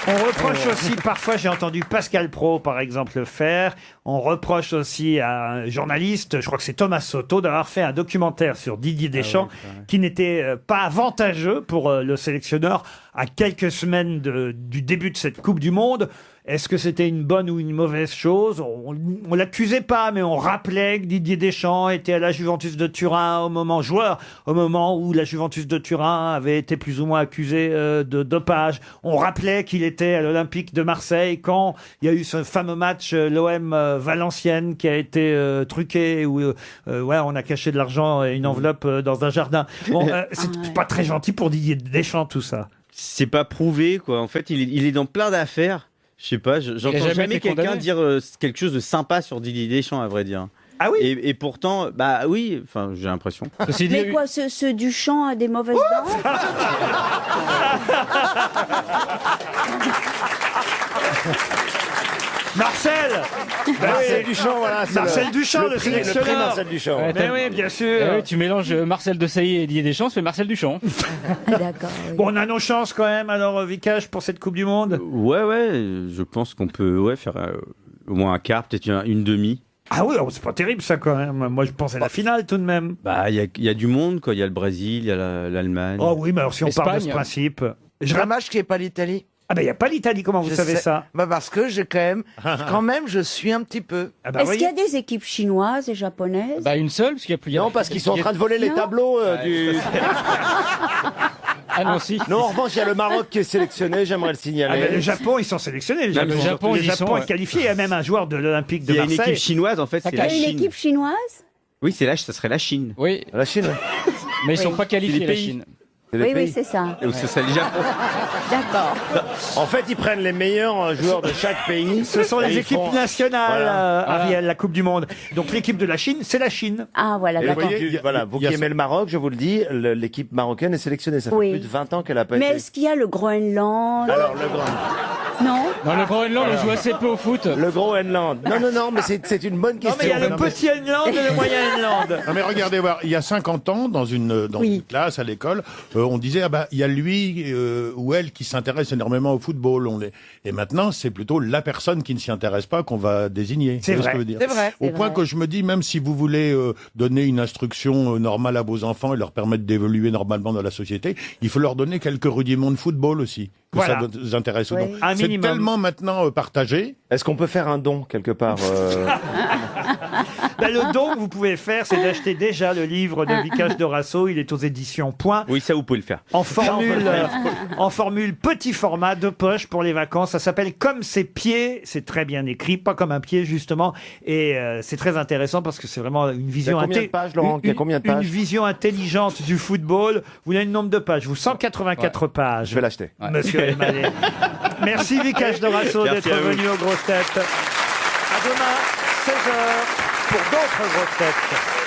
On reproche aussi, parfois j'ai entendu Pascal Praud par exemple le faire, on reproche aussi à un journaliste, je crois que c'est Thomas Soto, d'avoir fait un documentaire sur Didier Deschamps qui n'était pas avantageux pour le sélectionneur à quelques semaines du début de cette Coupe du Monde. Est-ce que c'était une bonne ou une mauvaise chose? On l'accusait pas, mais on rappelait que Didier Deschamps était à la Juventus de Turin au moment où la Juventus de Turin avait été plus ou moins accusée de dopage. On rappelait qu'il était à l'Olympique de Marseille quand il y a eu ce fameux match l'OM Valenciennes qui a été truqué où on a caché de l'argent et une enveloppe dans un jardin. Bon, c'est pas très gentil pour Didier Deschamps tout ça. C'est pas prouvé, quoi. En fait, il est dans plein d'affaires. Je sais pas, j'entends jamais quelqu'un dire quelque chose de sympa sur Didier Deschamps, à vrai dire. Ah oui. Et pourtant, bah oui, enfin, j'ai l'impression. Mais quoi, ce Duchamp a des mauvaises dents? Marcel Marcel Duchamp, voilà. Marcel Duchamp, le prix sélectionneur. Marcel Duchamp. Ouais, Mais oui, bien sûr. Oui, tu mélanges Marcel Desailly et Didier Deschamps, c'est Marcel Duchamp. D'accord. Oui. Bon, on a nos chances quand même, alors, Vicage, pour cette Coupe du Monde. Ouais, je pense qu'on peut faire au moins un quart, peut-être une demi. Ah oui, c'est pas terrible ça quand même. Moi, je pensais à la finale tout de même. Bah, il y a du monde, quoi. Il y a le Brésil, il y a l'Allemagne. Oh oui, mais alors si on part de ce Espagne. principe. Dommage qu'il n'y ait pas l'Italie. Ah ben, il n'y a pas l'Italie, comment vous Je savez sais. ça? Bah parce que j'ai quand même, je suis un petit peu. Ah bah, Est-ce qu'il y a des équipes chinoises et japonaises? Bah, une seule, parce qu'il y a plus. Non, parce qu'ils sont en train de voler les Non. tableaux du. Ah non, si. Non, en revanche, il y a le Maroc qui est sélectionné, j'aimerais le Ah signaler. ben, le Japon, ils sont sélectionnés. Le Japon, le ils y Japon sont, est qualifié. Il y a même un joueur de l'Olympique de Il y a une Marseille. équipe chinoise, en fait, c'est Il y la a une Chine. équipe chinoise? Oui, ça serait la Chine. Oui, La Chine. mais ils sont pas C'est qualifiés, les la pays. Chine. Oui, c'est ça. Ou ce serait le Japon. D'accord. En fait, ils prennent les meilleurs joueurs de chaque pays. Ce sont et les ils équipes font- nationales, Voilà. Ariel, la Coupe du Monde. Donc l'équipe de la Chine, c'est la Chine. Ah, voilà, Et d'accord. vous qui aimez le Maroc, je vous le dis, l'équipe marocaine est sélectionnée. Ça fait Oui. plus de 20 ans qu'elle a pas Mais été. est-ce qu'il y a le Groenland? Alors, le grand. Non? Dans le Groenland, on joue assez peu au foot. Le Groenland. Non, mais c'est une bonne Non, question. mais il y a le petit Enland et le moyen Enland. Non mais regardez voir, il y a 50 ans dans une classe à l'école, on disait il y a lui ou elle qui s'intéresse énormément au football. Et maintenant c'est plutôt la personne qui ne s'y intéresse pas qu'on va désigner. C'est Vous vrai. voyez ce que je veux dire C'est vrai. Au point que je me dis même si vous voulez donner une instruction normale à vos enfants et leur permettre d'évoluer normalement dans la société, il faut leur donner quelques rudiments de football aussi. Que Voilà. ça vous intéresse Oui. ou non. Un C'est minimum. tellement maintenant partagé. Est-ce qu'on peut faire un don quelque part Ben, le don que vous pouvez faire, c'est d'acheter déjà le livre de Vicage de Rasso. Il est aux éditions Point. Oui, ça, vous pouvez le faire. En formule petit format de poche pour les vacances. Ça s'appelle Comme ses pieds. C'est très bien écrit, pas comme un pied justement. Et c'est très intéressant parce que c'est vraiment une vision Il y a combien de pages, Laurent Il y a combien de pages Une vision intelligente du football. Vous avez le nombre de pages. Vous 184 pages. Je vais l'acheter. Monsieur Elmaleh. Merci Vicage de Rasso Merci d'être à vous. venu aux grosses têtes. À demain, 16h, pour d'autres grosses têtes.